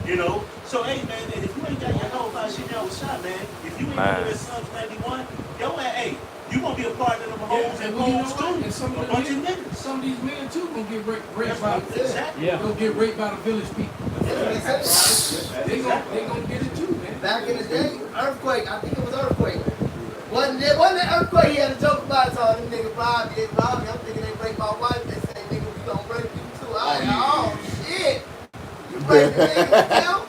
you know. So hey man, and if you ain't got your whole lot of shit down with shot, man, if you ain't Man. doing Psalms 91, yo, hey, you gonna be a part of them hoes Yeah, and and you know hoes what? too. And some A of the bunch of men, niggas. some of these men too gonna get raped by Exactly. Yeah. Gonna get raped by the village people. They gonna get it too, man. Back in the day, earthquake, I think it was earthquake. Wasn't that earthquake he had a joke about? So them niggas robbed me. I'm thinking they break my wife. They say, nigga, we gonna break you too. I was like, oh shit. You break the niggas too?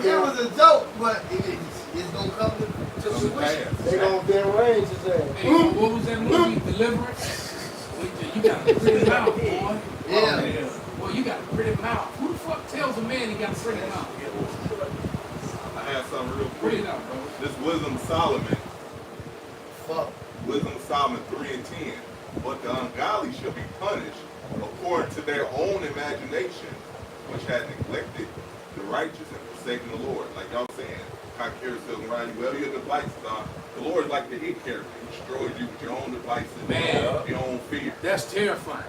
It was a joke, but it's gonna come to fruition. They gonna be arranged his ass. Hey, what was that movie, Deliverance? You got a pretty mouth, boy. Yeah. Boy, you got a pretty mouth. Who the fuck tells a man he got a pretty mouth? I have something real Put quick. it out, bro. This Wisdom of Solomon, Fuck. Wisdom of Solomon 3 and 10. But the ungodly shall be punished according to their own imagination, which had neglected the righteous and forsaken the Lord. Like y'all saying, cock carousel around you, wherever your devices are. The Lord is like the hit character. He destroys you with your own devices, Man. your own fear. That's terrifying.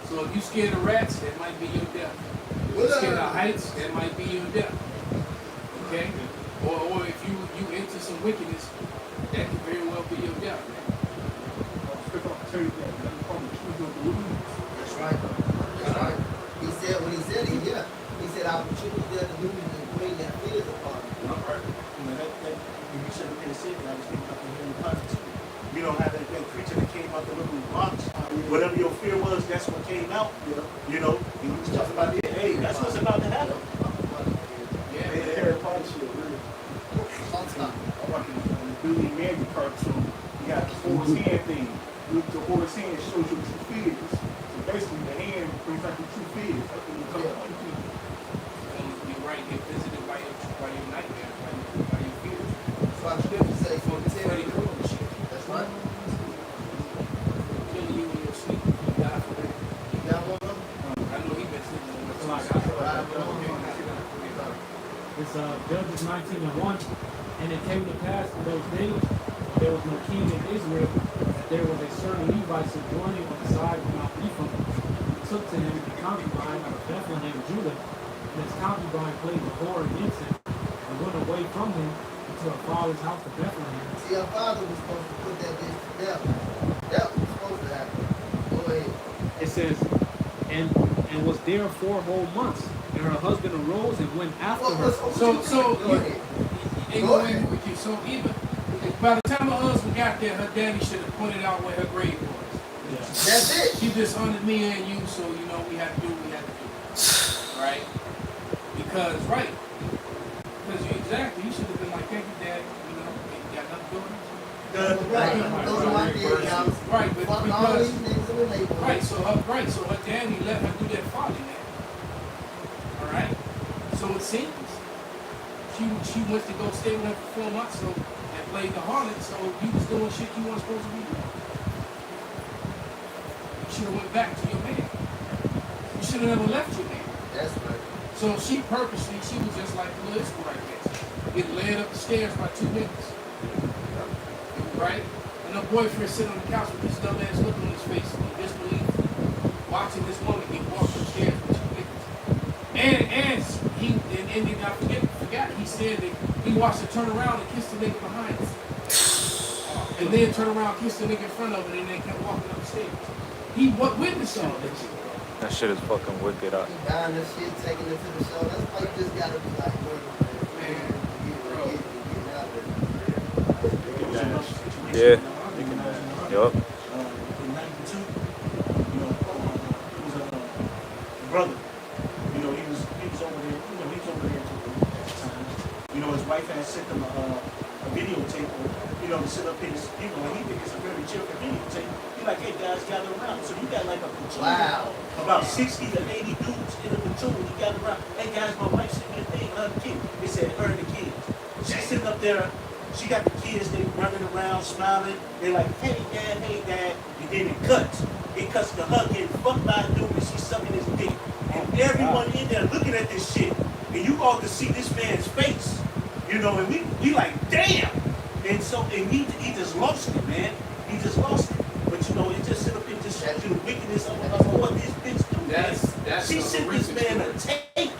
So if you scared of rats, that might be your death. If you scared of heights, that might be your death. Okay? Or if you into some wickedness, that could very well be your death, man. That's right. That's right. He said what he said. He said, I will choose their delusions and bring their fears upon them. All right. You know, that you should have been sick, and I was thinking about the hearing positive. You don't have that creature that came out the little box. Whatever your fear was, that's what came out. You know, and he was talking about, hey, that's what's about to happen. Yeah, The Harry Potter shit, really. I'm watching the Billy Mandy cartoon. You got the horse hand thing. The horse hand shows you the true fears. So basically, the hand brings out the true fears. That's when you come to people. you're right. Get visited by your nightmares, by your fears. That's why the scripture says, for the Freddy terror. Krueger shit. That's right. Killing you in your sleep. You die for that. You got one of them? I know he been sleeping on It's my like, side. it's Judges 19 and 1. And it came to pass in those days, when there was no king in Israel, that there was a certain Levite sojourning on the side of Mount Ephraim, who took to him a concubine out of Bethlehem, Judah, and his concubine played the whore against him, and went away from him, to her father's house to Bethlehem. See, her father was supposed to put that bitch to death. That was supposed to happen. Go ahead. It says, and was there 4 whole months. And her husband arose and went after her. So Go ahead. ain't Go going ahead. with you. So even by the time her husband got there, her daddy should have pointed out where her grave was. That's it. She dishonored me and you, so you know we had to do what we had to do. Right? Because you should have been like, thank you, Dad. You know, you got nothing to do with it. Right. Those are my dead house. Right, but Fuck all because these niggas in the neighborhood. so her daddy let her do that folly, man. All right. So it seems she went to go stay with her for 4 months, so and played the harlot. So you was doing shit you weren't supposed to be doing. You should have went back to your man. You should have never left your man. That's right. So she was just like the little Israelite bitch. Get led up the stairs by 2 niggas. Right? And her boyfriend sitting on the couch with this dumb ass look on his face in disbelief, watching this woman get walked upstairs with 2 niggas. And then I forgot, he said that he watched her turn around and kiss the nigga behind her. And then turn around, kiss the nigga in front of her, and then kept walking upstairs. He witnessed all that shit. That shit is fucking wicked. He buying this shit, taking it to the show. That's why you just gotta be like, man. Get out there. Yeah. Yup. In 92, it was a brother. He was over there. He was over there at the time. His wife had sent him a videotape. To sit up his. And he think it's a very cheerful videotape. He's like, hey guys, gather around. So you got like a platoon. Wow. About 60 to 80 dudes in a platoon. You gather around. Hey guys, my wife sent me a thing. Her kid. They said her and the kids. She's sitting up there. She got the kids, they running around, smiling. They're like, hey dad, and then it cuts. It cuts to her getting fucked by a dude and she's sucking his dick. And everyone in there looking at this shit. And you all can see this man's face. And we like, damn. And so, he just lost it, man. He just lost it. But it just sit up and just shows you the wickedness of what this bitch do, man. She sent this man a tape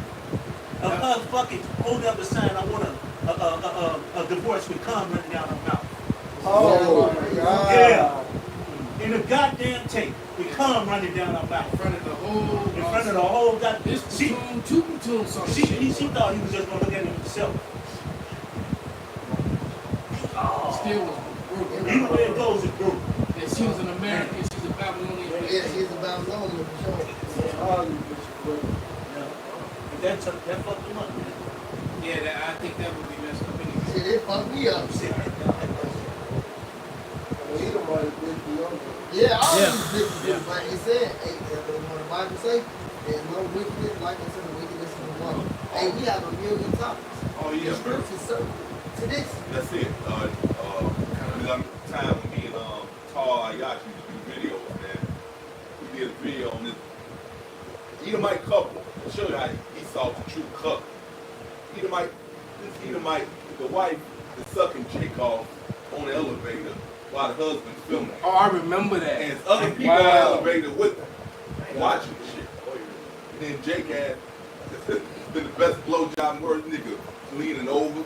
of her fucking holding up a sign, I want a divorce with cum running down her mouth. Oh my God. Yeah. In a goddamn tape with cum running down her mouth. In front of the whole. In front of the whole goddamn. This platoon, 2 platoons, something. She thought he was just gonna look at himself. Still was brutal. Even when it goes, it's brutal. And she was an American, she's a Babylonian. Yeah, she's about Babylonian for sure. All you bitches, but That fucked him up, man. Yeah, I think that would be messed up anyway. Shit, it fucked me up. he don't want to be on there. Yeah, all these bitches do, but it said, hey, what the Bible say, there's no wickedness like unto the wickedness of the woman. Hey, we have a million topics. Oh yeah, The bro. scriptures serve to this. That's it. Time when me and Tall Ayachi used to do videos, man. We did a video on this Edomite couple to show you how he saw the true couple. Edomite, the wife is sucking chick off on the elevator while the husband's filming. Oh, I remember that. And there's other people on the elevator with them, watching the shit. And then Jake had been the best blowjob in the world, nigga. Leaning over,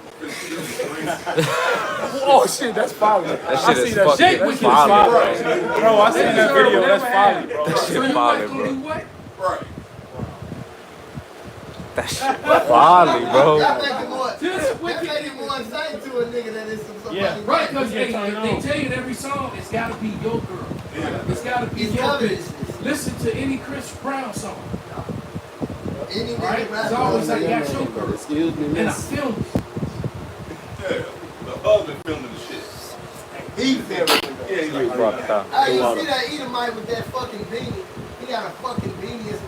Oh shit, that's folly. That shit is fucking Jake that's wicked folly, as bro. Bro, I seen that video. That's folly, bro. That So shit you folly, like gonna bro. do what? right. That shit folly, bro. That make it more, This that wicked. make it more exciting to a nigga that is somebody. Yeah. Right, because Yeah, turn it they on. tell you in every song, it's got to be your girl. Yeah. It's got to be It's your bitch. covetousness. Listen to any Chris Brown song. Any Right? nigga It's rap. always like, got your girl. Excuse me, And I miss. filmed it. Yeah. The husband filming the shit. He feel it. Yeah, he's You like, brought it down. Hey, you see that Edomite with that fucking beanie? He got a fucking beanie and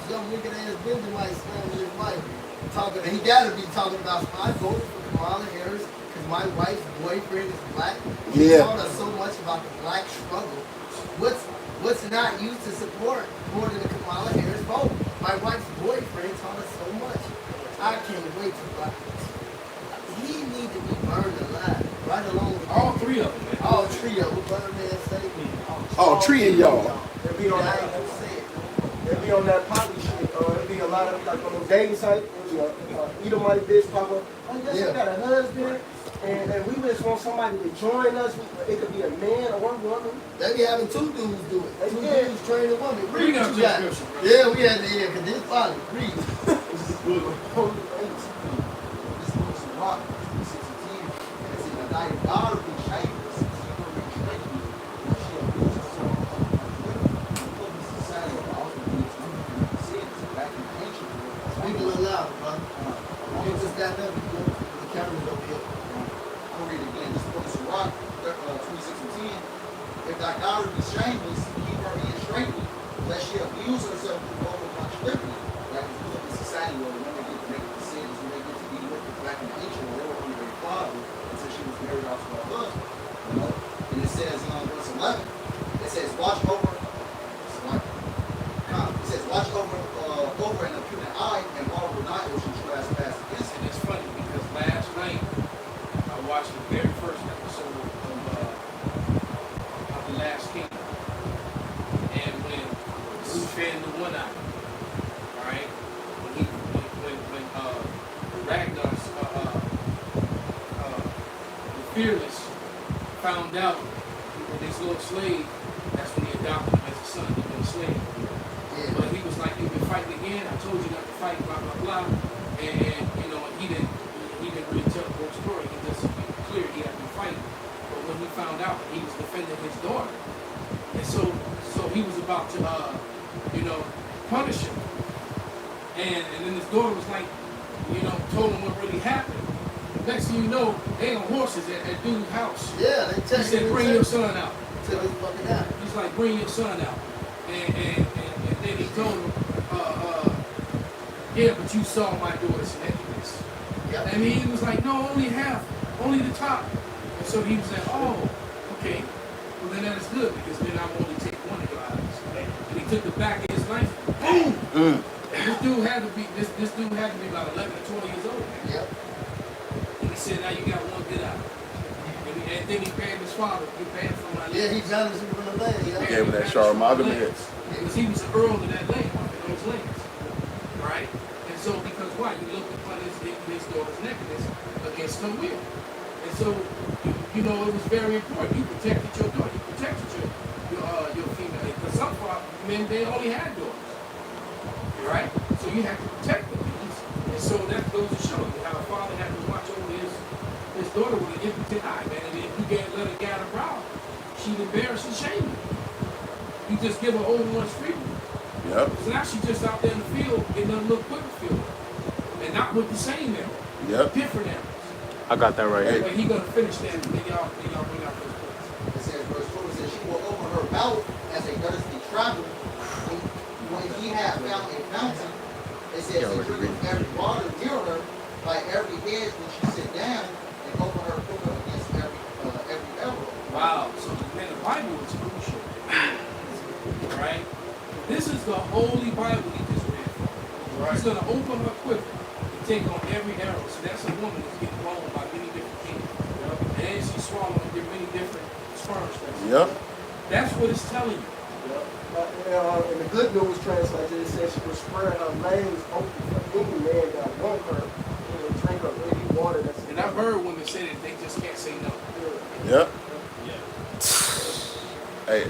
some wicked ass Benjamite slamming his wife. Talking, he gotta be talking about, I voted for Kamala Harris because my wife's boyfriend is black. He Yeah. taught us so much about the black struggle. What's not used to support more than the Kamala Harris vote? My wife's boyfriend taught us so much. I can't wait to buy. He need to be burned alive, right along with All 3 of them, man. all three of them. Birdman say. Oh, three of y'all. They be on that. They be on that poly shit. There be a lot of like on the dating site. Edomite bitch pop up. Oh, yes, Yeah. you got a husband. and we just want somebody to join us. It could be a man or a woman. They be having two dudes do it. Two Yeah. dudes train a woman. Read Read out what the you got. scripture, bro. Yeah, we had to hear because this body. Read. Holy Ghost. This looks rock. This is a team. And it's in the night. God will be shameless. He will be shameless. And she abuses herself. Look, this is sad. But also, these sins back in the ancient world. Speak a little louder, brother. You just got that. The camera's over here. I'll read it again. This book is rock. 26 and 10. If thy daughter be shameless, keep her in straightly, lest she abuse herself through over-contributing. Like if you look at society where when they get to make decisions, when they get to be looked back in the ancient world, they were under their father until she was married off to her husband. You know? And it says in verse 11, it says, watch over, it says, watch over and impute an eye, and marvel not if she trespass against And it's funny because last night I watched the very first episode of The Last Kingdom. And when Zeus fed the one eye, right? When Ragnar, the fearless, found out that this little slave, that's when he adopted him as a son, he was a slave. Yeah. But he was like, you've been fighting again. I told you not to fight, blah blah blah. And you know, he didn't really tell the whole story. He just made it clear he had been fighting. But when he found out, he was defending his daughter, and so he was about to punish him. And then his daughter was like, told him what really happened. Next thing you know, they on horses at dude's house. Yeah, they He tell said, you. bring your son out. Till he's fucking out. He's like, bring your son out. And then he told him, yeah, but you saw my daughter's nakedness. Yep. And he was like, no, only half, only the top. And so he was like, oh, okay. Well, then that is good because then I will only take one of your eyes. And he took the back of his knife, boom! And this dude had to be about 11 or 20 years old. Man. Yep. And he said, now you got one good eye. And then he banned his father. He banned from my Yeah, land. he banished him from the land. Yeah. Gave him that Charlemagne. Because he was the earl of that land, in those lands. Right? And so, because why? He looked upon his daughter's nakedness against her will. And so, it was very important. You protected your daughter. You protected your female. Because some men, they only had daughters. Right? So you have to protect them. And so that goes to show you how a father had to watch over his daughter with an impotent eye, man. And if you let her get around, she'd embarrass and shame you. You just give her over one's freedom. Yep. So now she's just out there in the field getting a little quick field. And not with the same arrow. Yep. Different arrows. I got that right here. But he gonna finish that and then y'all bring out those points. It says, verse 4, it says, she will open her mouth as a thirsty traveler. When he had found a fountain, it says, he drinketh every water near her, by every hedge when she sit down, and open her quiver against every arrow. Wow. So man, the Bible is crucial. Right? This is the holy Bible he just read from. Right. He's gonna open her quiver and take on every arrow. So that's a woman that's getting blown by many different things. Yep. And she's swallowing many different sperms. Yep. That's what it's telling you. In the Good News translation, it says she will spread her legs open for any man that want her and drink of any water that's And I've heard women say that they just can't say no. Yep. Hey,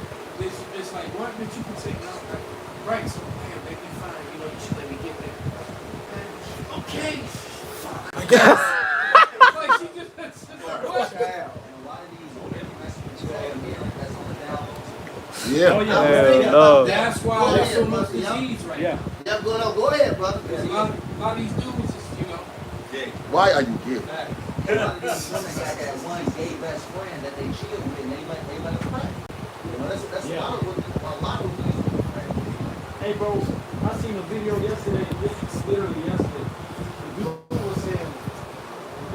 It's like, what? But you can say no. Like, right, so man, make me fine. You should let me get there. Okay. I guess. Like she just what? Child. And a lot of these messages that's on the downloads. Yeah. Oh, yeah. Hell no. That's why there's so much disease right Yeah. Yeah, go ahead, brother. now. A lot of these dudes is, Why are you gay? A lot of these women got that one gay best friend that they chill with and they let them pray. That's Yeah. a lot of these women pray. Hey, bro, I seen a video yesterday. This is literally yesterday. The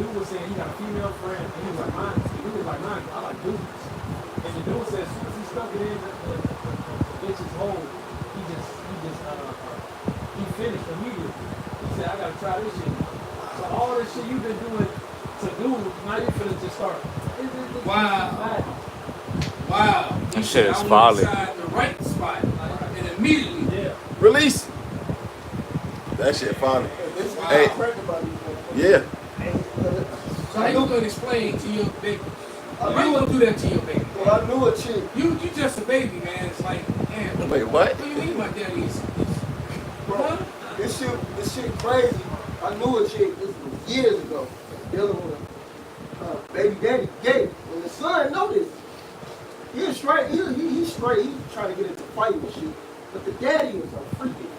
dude was saying he got a female friend, and he was like, mine. The dude was like, mine. I like dudes. And the dude said, as soon as he stuck it in the bitch's hole, he finished immediately. He said, I gotta try this shit. So all this shit you've been doing to do, now you're finna just start. Wow. Wow. That shit is I folly. went inside the right spot. And immediately. Yeah. Release. That shit funny. This is Hey. pregnant by these women. Yeah. And, So how you gonna explain to your baby? I Why you knew gonna do that to your baby? Well, I knew a chick. You just a baby, man. It's like, damn. Wait, what? What do you mean my daddy is Bro, huh? this shit crazy. I knew a chick, this was years ago, dealing with a baby daddy gay. And the son know this. He's straight, he's straight, he's trying to get into fighting and shit. But the daddy was a freaking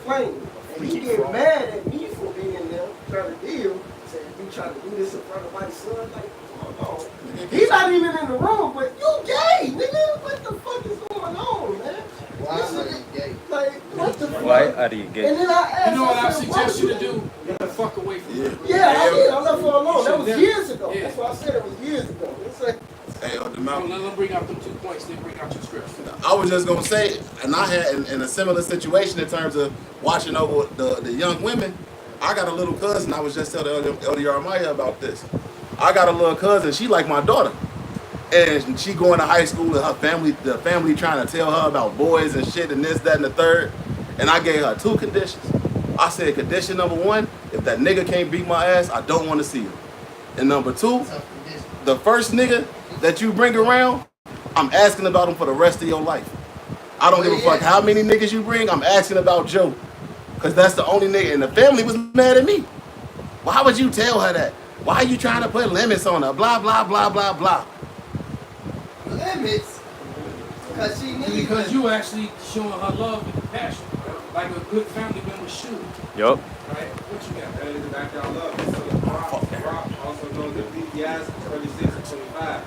flame. And he get mad at me for being there, trying to deal, saying you trying to do this in front of my son, like, come on. He's not even in the room, but you gay, nigga. What the fuck is going on, man? Why are you gay? Like, what the fuck? Why are you gay? And then I asked You know what I said, suggest why you to do? Get the fuck away from her. Yeah, I did. I left her alone. That was Yeah. years ago. Yeah. That's why I said it was years ago. It's like, Hey, the Let mouth. them bring out them 2 points, then bring out your scripts. I was just gonna say, and I had in a similar situation in terms of watching over the young women. I got a little cousin. I was just telling Elder Jeremiah about this. I got a little cousin. She like my daughter, and she going to high school, and the family trying to tell her about boys and shit and this, that, and the third. And I gave her 2 conditions. I said, condition number 1, if that nigga can't beat my ass, I don't want to see him. And number 2, the first nigga that you bring around, I'm asking about him for the rest of your life. I don't give a fuck how many niggas you bring, I'm asking about Joe. Because that's the only nigga, and the family was mad at me. Why would you tell her that? Why are you trying to put limits on her? Blah, blah, blah, blah, blah. Limits. Because you actually showing her love and compassion, like a good family member should. Yup. Right? What you got? That is back down love. So Rob also knows that Ecclesiastes 36 and 25.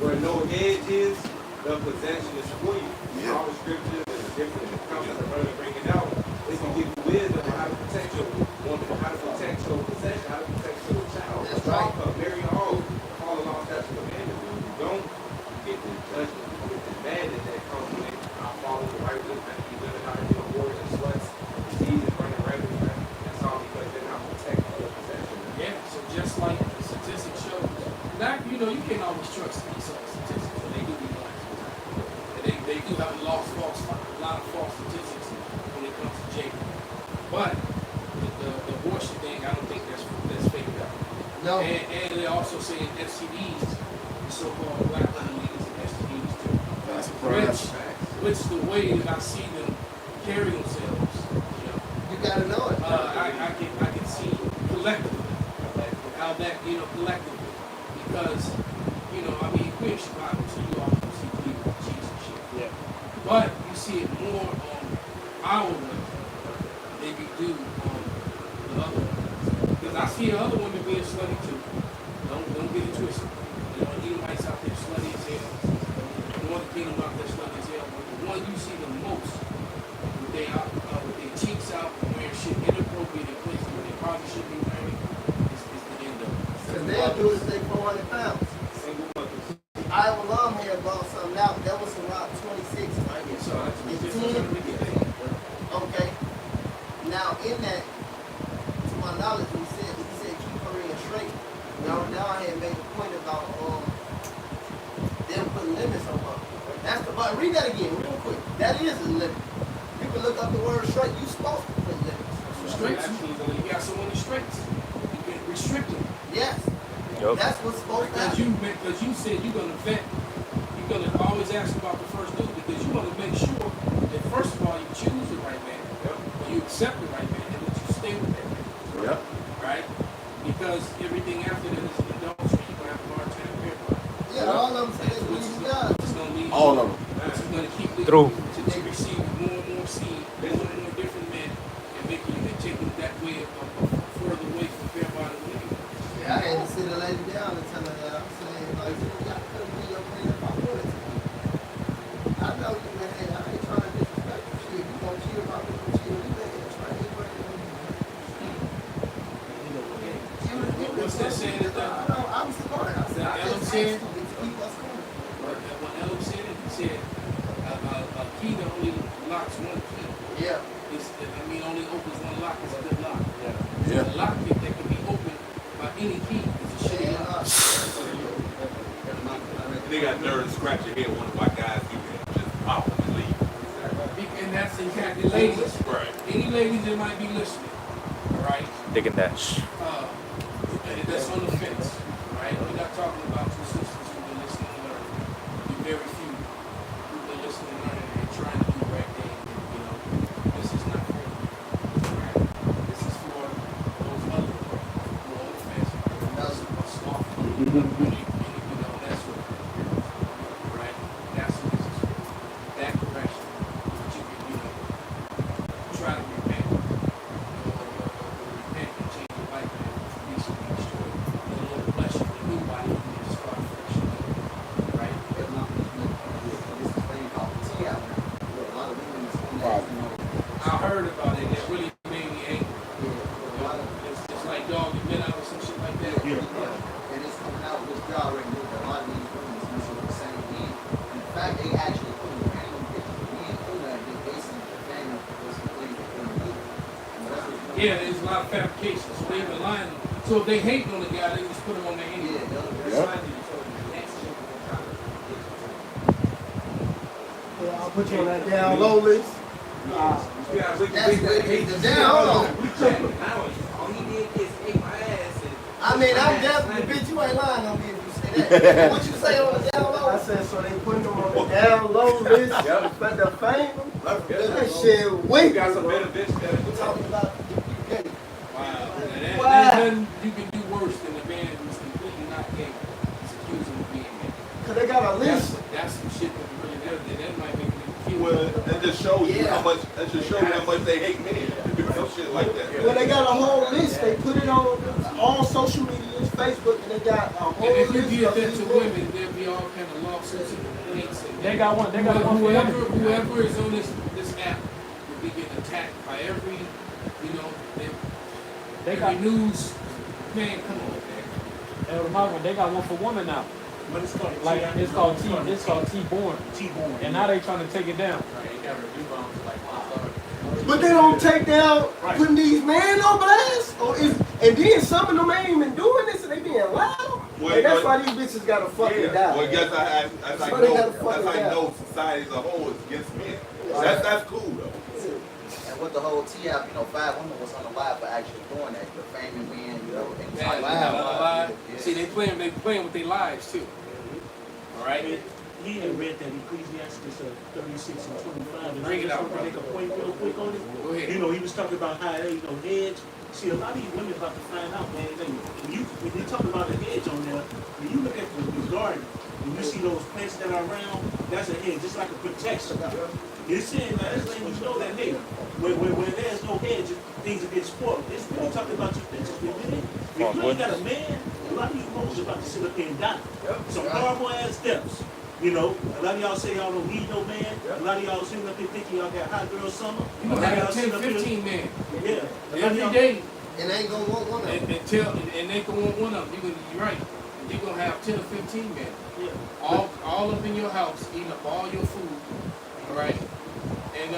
Where no hedge is, the possession is for you. Yeah. All the scriptures and the different comments that brother bringing out, it's gonna give you wisdom on how to protect your woman, how to protect your possession, how to protect your child. That's right. Marry all, follow along that's the commandment. When you don't, you get the judgment, you get the madness that comes with it. I'll follow the right way, and you women out here whores and sluts, disease and running rampant. That's all because they're not protecting your possession. Yeah, so just like the statistics show, that, you know, you can't always trust these statistics, but they do be lying sometimes. And they do have a lot of false statistics when it comes to Jacob. But the abortion thing, I don't think that's fake out. No. And they also say STDs, the so-called black women leaders in STDs too. That's a problem. Which the way that I see them carry themselves, you know. You gotta know it. I can see collectively how that, you know, collectively, because, you know, I mean, we're in Chicago, so you all see people cheats and shit. Yeah. But you see it more on our women than you do on the other ones. Because I see other women being slutty too. Don't get it twisted. You know, Edomites out there slutty as hell. Northern Kingdom out there slutty as hell. But the one you see the most, with their cheeks out, wearing shit inappropriate in places where they probably should be wearing, is the end of it. Cause they'll do is take 400 pounds. Single mothers. Iowa Lum here brought something out. That was around 26, right? So that's a It's different 10. Okay. Now in that, to my knowledge, he said keep her in straight. Now I had made a point about them putting limits on her. That's the but read that again real quick. That is a limit. You can look up the word straight. You supposed to put limits. Straights, you got someone in straights. You can restrict them. Yes. Yup. That's what's supposed to happen. Because you said you're gonna vet, you're gonna always ask about the first dude because you want to make sure that first of all you choose the right man, or you accept the right man, and that you stay with that man, Yep. right? Because everything after that is an adultery. You're gonna have a hard time verifying. Yeah, all of them say it's pleasing God. It's gonna lead All you, of them. It's gonna keep leading True. you to receive more and more seed, more and more different men, and making you and taking that way further away from fair body living. Yeah, I had to sit a lady down and tell her that. I'm saying, like, y'all could be your man if I wanted to. I know you, man. I ain't trying to disrespect you. Shit, you gonna cheat about this and cheat. You ain't trying to get What's that saying? Is that I know, I'm smart. I said, That I Elam just said? asked you to keep us going. when Elam said it? He said a key that only locks one key. Yeah. Only opens one lock is a good lock. Yeah. A lock that can be opened by any key is a shitty lock. They got nerve to scratch your head wondering why guys do that. Just pop them and leave. And that's exactly ladies. Right. Any ladies that might be listening, all right? Dick and dash. that's on the fence, right? We're not talking about two sisters who've been listening and learning. Be very few who've been listening and learning and trying to do the right thing. You know, this is not for you, right? This is for those other who are on the fence, those who are smart. You know, that's what, right? That's what this is for. That correction, that you can, you know, try to repent. Repent and change your life and be destroyed. And the Lord bless you. The new body you need to start fresh. Right? There's not this thing called tea out now. A lot of women is on that, you know. I heard about it. It really made me angry. Yeah, a lot of It's like dog and men out or some shit like that. and it's coming out with y'all already knew that a lot of these women is missing with the same men. In fact, they actually put random pictures of men on there and they basically defend them for some things that they do. And that's what Yeah, there's a lot of fabrication. So they've been lying. So if they hate on the guy, they just put him on their hand. yeah, Yeah, I'll put you on that down low list. that's what it is. Down, hold on. All he did is ate my ass and I mean, I'm definitely, bitch, you ain't lying on me if you say that. What you say on the down low? I said, so they putting them on the down low list, but the fame, that shit weak. you got some better bitch better. We're talking about gay. Wow. There's Wow. nothing you can do worse than a man who's completely not gay. It's accusing of being gay. Cause they got a list. That's some shit that really that might make me feel. Well, that just shows you Yeah. how much. That just shows you how much they hate men. Some shit like that. Well, they got a whole list. They put it on all social media, Facebook, and they got a whole And if you list give of that these to women, there'll be all kind of lawsuits and complaints. And They got one. They got one for whoever, women. whoever is on this app will be getting attacked by every, you know, They every got. news. Man, come on, man. El Malcolm, they got one for women now. What is called? Like it's called T-Born, T-Born. and now they trying to take it down. But they don't take down putting these men on blast, and then some of them ain't even doing this, and they being loud. Well, And that's but- why these bitches gotta fucking Yeah. die. Well, guess that's how So you they know. gotta That's fucking how you die. know society as a whole is against men. That's cool though. And with the whole T-App, you know, 5 women was on the live for actually doing that, defaming men, you know, and Man, talking they not about alive. it. See, they playing with their lives too. All right. He had read that Ecclesiastes 36 and 25. And Bring it I out, just want to make a point real quick on it. Go ahead. You know, he was talking about how they, hedge. See, a lot of these women about to find out, man. When you talk about a hedge on there, when you look at the garden, and you see those plants that are around, that's a hedge, just like a protection. It's saying, like, it's letting you know that, hey, where there's no hedge, things will get spoiled. It's really talking about your bitches. If you ain't got a man, a lot of you hoes are about to sit up there and die. Some horrible ass deaths. You know, a lot of y'all say y'all don't need no man. A lot of y'all sitting up here thinking y'all got hot girl summer. You gonna have 10, 15 men Yeah. A lot of every y'all- day, And they ain't gonna want one of them. and they can want one of them. You're right. You're gonna have 10 or 15 men, Yeah. all up in your house, eating up all your food. All right. And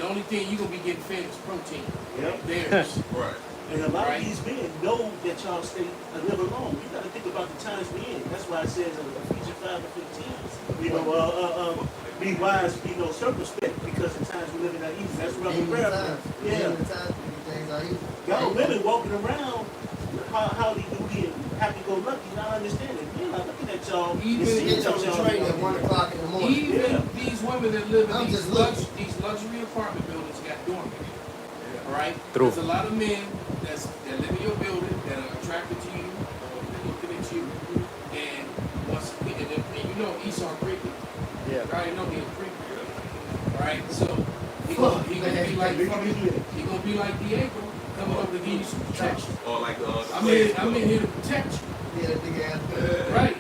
the only thing you gonna be getting fed is protein. Yep. Theirs. Right. And a lot Right. of these men know that y'all stay live alone. You got to think about the times we in. That's why it says in Ephesians 5 and 15, you know, be wise, circumspect, because the times we live in are evil. That's rough and rough. Yeah. Y'all women walking around, how do you get happy-go-lucky, not understanding. You're not looking at y'all. Even- and seeing Get what on the y'all train doing. at 1 o'clock in the morning. Even these women that live I'm in just looking. these luxury apartment buildings got dormant. All right. True. There's a lot of men that live in your building that are attracted to you, or they're looking at you, and you know Esau creepy. Yeah. I already know he's creepy. All right. So he gonna be like he gonna be like Diego coming over to give you some protection. Or like the I'm Players in Club. here to protect you. Yeah, that big ass. Right.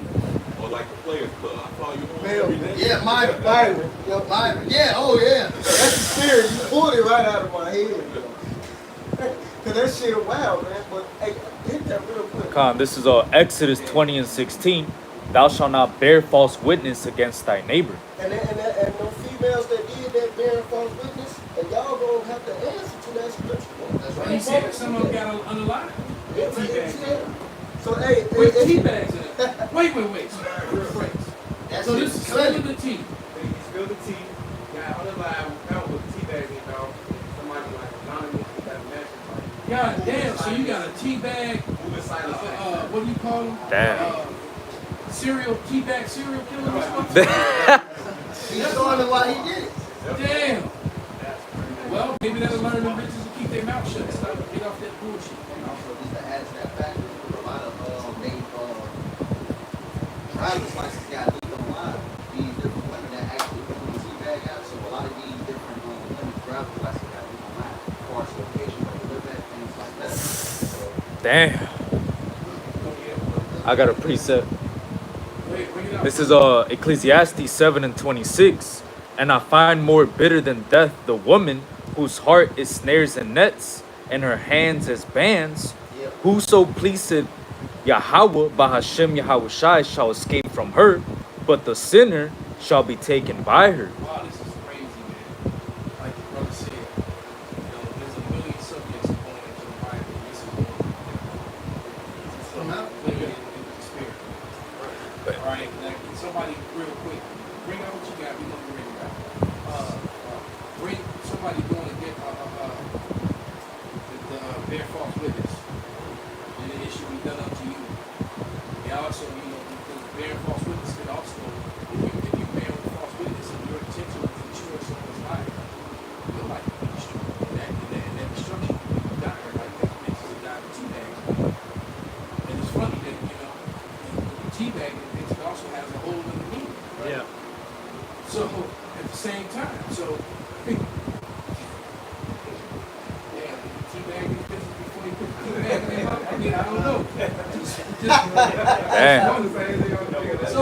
Or like the Players Club. I follow you on every day. Yeah, my Bible. Your Bible. Yeah, oh yeah. That's the spirit. You pulled it right out of my head. Cause that shit wild, man. But hey, hit that real quick. Con, this is Exodus 20 and 16. Thou shalt not bear false witness against thy neighbor. And those females that did that bearing false witness, and y'all gonna have to answer to that scripture. That's He right. said some of them got unalive. Yeah, Teabags. So hey, With hey, tea bags in it. Wait. Rephrase. That's So it. this is spilling the tea. They spilled the tea, got on the live, found with tea bags in your mouth, somebody like anonymous got a message like, God damn, so you got a tea bag Who been what do you call them? Damn. Teabag serial killers. He's showing me why he did it. Damn. Well, maybe that'll learn them bitches to keep their mouth shut. Stop, get off that bullshit. And also, just to add to that fact, a lot of driver's license got leaked online. These different women that actually put the teabag out. So a lot of these different women's driver's license got leaked online. As far as location, where they live at, things like that. So, Damn. I got a precept. This is Ecclesiastes 7:26. And I find more bitter than death the woman whose heart is snares and nets, and her hands as bands. Whoso pleaseth Yahweh by Hashem Yahushai shall escape from her, but the sinner shall be taken by her. Wow, this is crazy, man. Like the brother said, there's a million subjects going into the Bible. This is living in the spirit. All right, now, can somebody real quick bring out what you got? We gonna bring it out. Bring somebody going to get the bear false witness, and it should be done up to you. And also, because bearing false witness could also, if you bear false witness and your intention is to destroy someone's life, your life will be destroyed. And that destruction will be dire like that makes it die in 2 days. And it's funny that, the teabag it also has a whole other meaning. Right? Yeah. So, at the same time, so, teabag is business before you put the teabag in their mouth. I mean, I don't know. Damn. So,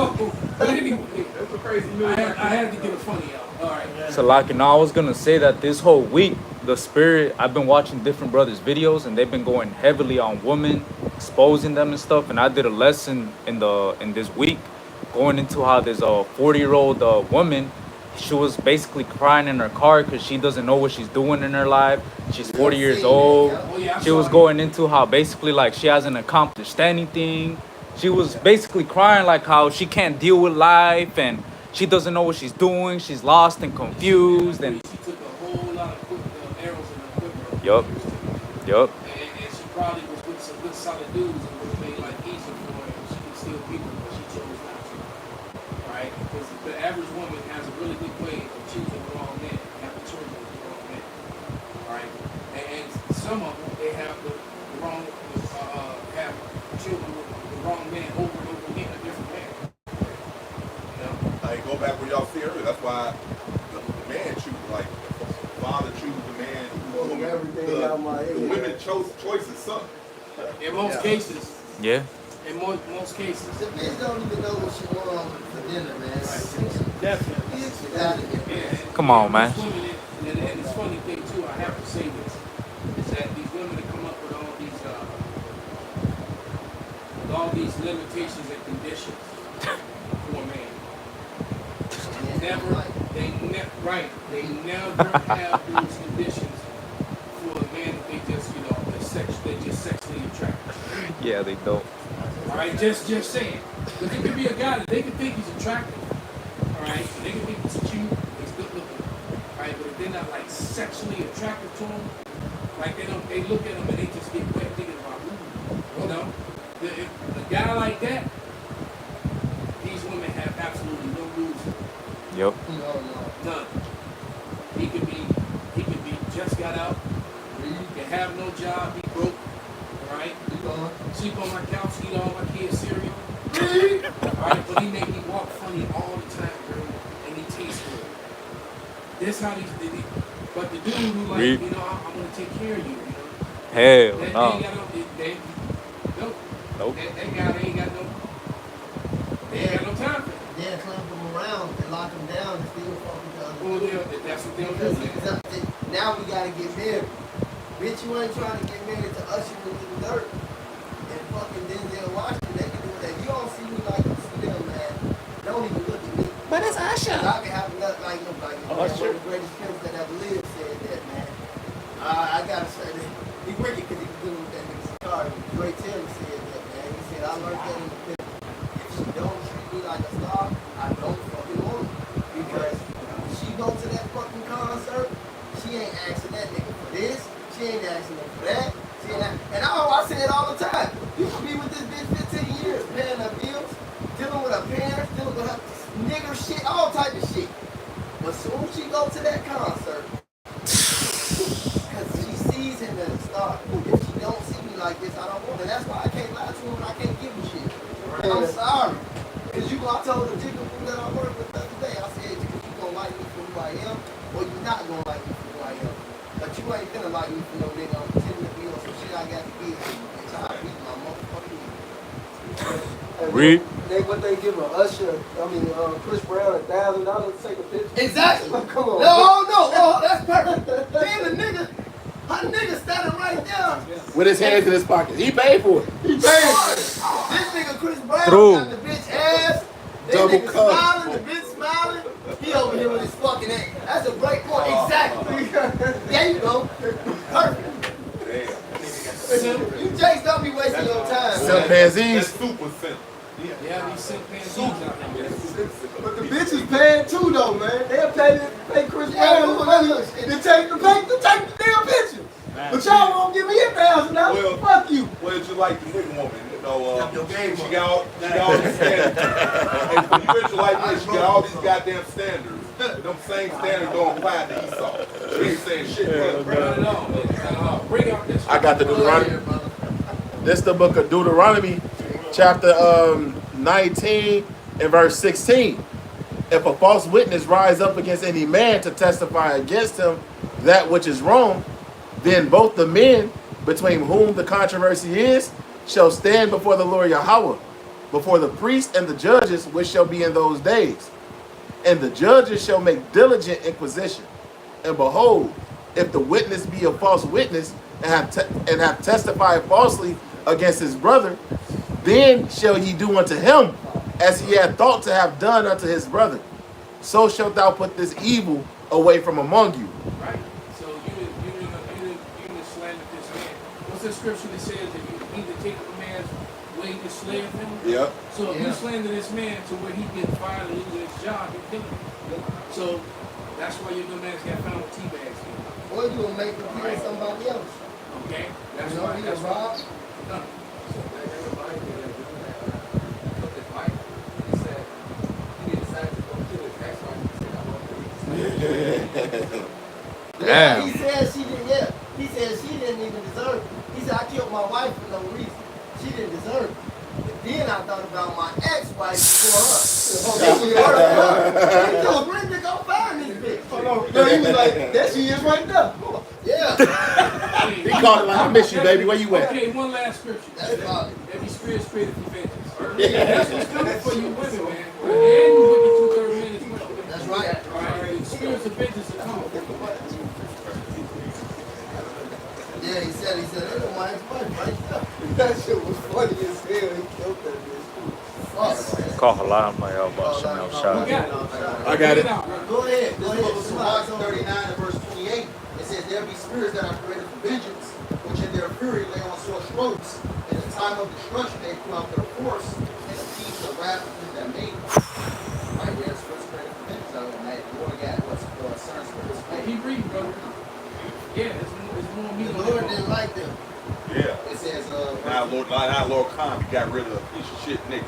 but anyway, that's a crazy news. I had to get a funny out. All right. So like, I was gonna say that this whole week, the spirit, I've been watching different brothers' videos, and they've been going heavily on women, exposing them and stuff. And I did a lesson in this week, going into how there's a 40-year-old woman. She was basically crying in her car because she doesn't know what she's doing in her life. She's 40 years old. She was going into how basically like she hasn't accomplished anything. She was basically crying like how she can't deal with life and she doesn't know what she's doing. She's lost and confused. And she took a whole lot of arrows in her quiver. Yup. And she probably was with some good solid dudes and would have made life easier for her if she could steal people, but she chose not to. Right? Because the average woman has a really good way of choosing the wrong man, having children with the wrong man. Right? And some of them, they have the wrong, have children with the wrong man over and over again, a different man. I go back where y'all see earlier. That's why the man choose, like the father choose the man. The women choices son. In most cases. Yeah. In most cases. The bitch don't even know what she wants for dinner, man. Definitely. Get out of here. Yeah. Come on, man. And it's funny thing too, I have to say this, is that these women that come up with all these limitations and conditions for a man. They never have those conditions for a man that they just sexually attracted. Yeah, they don't. Alright, just saying. But there could be a guy that they can think he's attractive. Alright, they can think he's cute, he's good looking. Alright, but if they're not like sexually attracted to him, like they look at him and they just get wet thinking about ooh. A guy like that, these women have absolutely no rules. Yep. None. He could be just got out. He can have no job, be broke. Alright? Sleep on my couch, eat all my kids' cereal. Alright, but he make me walk funny all the time, girl. And he tastes good. This how but the dude who like, I'm gonna take care of you, Hell That no. guy Nope. ain't got no time for it. Then clamp them around and lock them down and still fucking the other. Well, that's what they'll do. Now we gotta get married. Bitch, you ain't trying to get married to Usher with the dirt. And fucking Denzel Washington, they can do that. You don't see me like you see them, man. Don't even look at me. But it's Usher. I can have nothing like him, like one of the greatest pimps that ever lived said that, man. I gotta say that. He wicked because he was dealing with that nigga Sakari. Dre Taylor said that, man. He said, I learned that in the pimp. If she don't treat me like a star, I don't fucking want her. Because when she go to that fucking concert, she ain't asking that nigga for this. She ain't asking him for that. And I say it all the time. You can be woman, I can't give a shit. I'm sorry. Because I told the jigger that I worked with the other day, I said, you gonna like me for who I am, or you not gonna like me for who I am. But you ain't gonna like me for no nigga. I'm pretending to be on some shit I got to give until I beat my motherfucking head. Read. What they give Chris Brown $1,000 to take a picture. Exactly. Come on. No, that's perfect. Then the nigga, her nigga standing right there. With his hands in his pocket. He paid for it. He paid for it. This nigga Chris Brown True. got the bitch ass. This Double nigga cup. smiling, the bitch smiling. He over here with his fucking ass. That's a great point. Exactly. There you go. Perfect. Damn. You Jakes don't be wasting your time. Silk That's pansies. super simple. Yeah, these silk pants out there. But the bitches paying too though, man. They'll pay Chris Brown money to take the damn picture. But y'all won't give me $1,000. Well, Fuck you. Well, it's just like the nigga woman, you know, she got all these standards. Hey, when you Israelite women, she got all these goddamn standards. Them same standards don't apply to Esau. She ain't saying shit. Bring it on, man. Bring out this. I got the Deuteronomy. This is the book of Deuteronomy, chapter 19 and verse 16. If a false witness rise up against any man to testify against him that which is wrong, then both the men between whom the controversy is shall stand before the Lord Yahweh, before the priests and the judges which shall be in those days. And the judges shall make diligent inquisition. And behold, if the witness be a false witness and have testified falsely against his brother, then shall ye do unto him as he had thought to have done unto his brother. So shalt thou put this evil away from among you. Right. So you didn't slander this man. What's the scripture that says that you need to take a man's way to slay him? Yep. So if you slander this man to where he gets fired and loses his job, you're killing him. So that's why your dumb ass got found with T-bags here. Or you gonna make him kill somebody else. Okay? That's You know, why. he That's a why. rob. No. Damn. He said she didn't. Yeah, he said she didn't even deserve it. He said I killed my wife for no reason. She didn't deserve it. But then I thought about my ex-wife before her. He told Brenda go find this bitch. No, he was like, there she is right there. Yeah. He called it like, I miss you, baby. Where you at? Okay, one last scripture. That's solid. Every spirit created for vengeance. That's what's coming for you women, man. And you wicked 2/3 men as well. That's right. All right, the spirits of vengeance are coming. Yeah, he said, that's my ex-wife right there. That shit was funny as hell. He killed that bitch. Fuck. Call Halam my elbow. You got it. I got it. Go ahead. This book of Sirach 39 and verse 28. It says, there be spirits that are created for vengeance, which in their fury lay on sore strokes. In the time of destruction they pull out their force, and appease the wrath of him that made them. Right there, spirits created for vengeance. So, man, the Lord got what's certain spirits Hey, made. keep reading, brother. Yeah, it's more meat The on Lord that didn't bone. like them. Yeah. It says, Now Lord Khan got rid of a piece of shit nigga.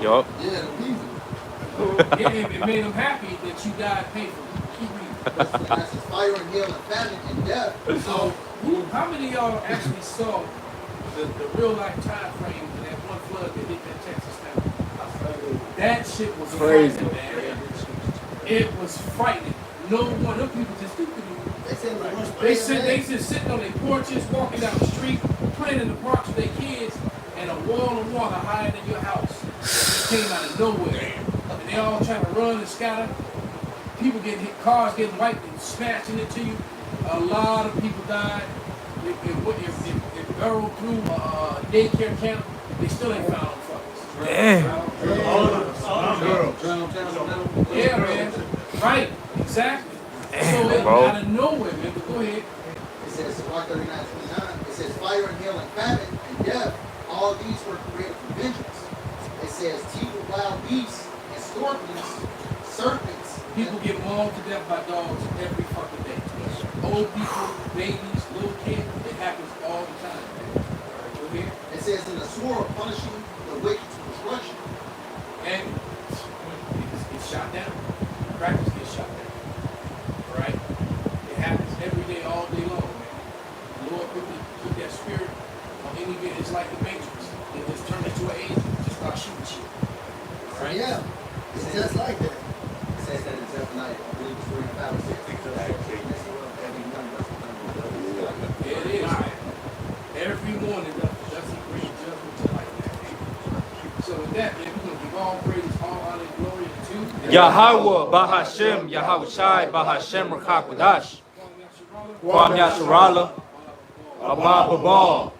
Yup. yeah, the people. Yeah, it made them happy that you died painfully. Keep reading. It says, fire and hail and famine and death. So, how many of y'all actually saw the real life time frame in that one flood that hit that Texas town? That shit was Crazy. frightening, man. It was frightening. No one, them people just didn't. They said, They just sitting on their porches, walking down the street, playing in the parks with their kids, and a wall of water higher than your house. It came out of nowhere. And they all trying to run and scatter. People getting hit, cars getting wiped and smashing into you. A lot of people died. It burrowed through a daycare camp. They still ain't found them fuckers. Yeah, man. Right, exactly. So it bro. out of nowhere, man. But go ahead. It says, Sirach 39:29. It says, fire and hail and famine and death. All these were created for vengeance. It says, teeth of wild beasts and scorpions, serpents. People get mauled to death by dogs every fucking day. Old people, babies, little kids, it happens all the time. Alright, go ahead. It says, in the sword punishing the wicked to destruction. And it gets shot down. Practice gets shot down. Right? It happens every day, all day long, man. The Lord put that spirit on any bit. It's like the Matrix. They just turn into an angel, just start shooting shit. All right? Yeah, it's just like that. It says that in Zephaniah, I believe it's 45 or 6. Yeah, it is. Every morning, does he bring judgment to light. So with that, man, we're going to give all praise, all honor, and glory to Yahweh, Bahashem, Yahweh Shai, Bahashem, Rakakwadash, Kwam Yasharala, Abba Babal.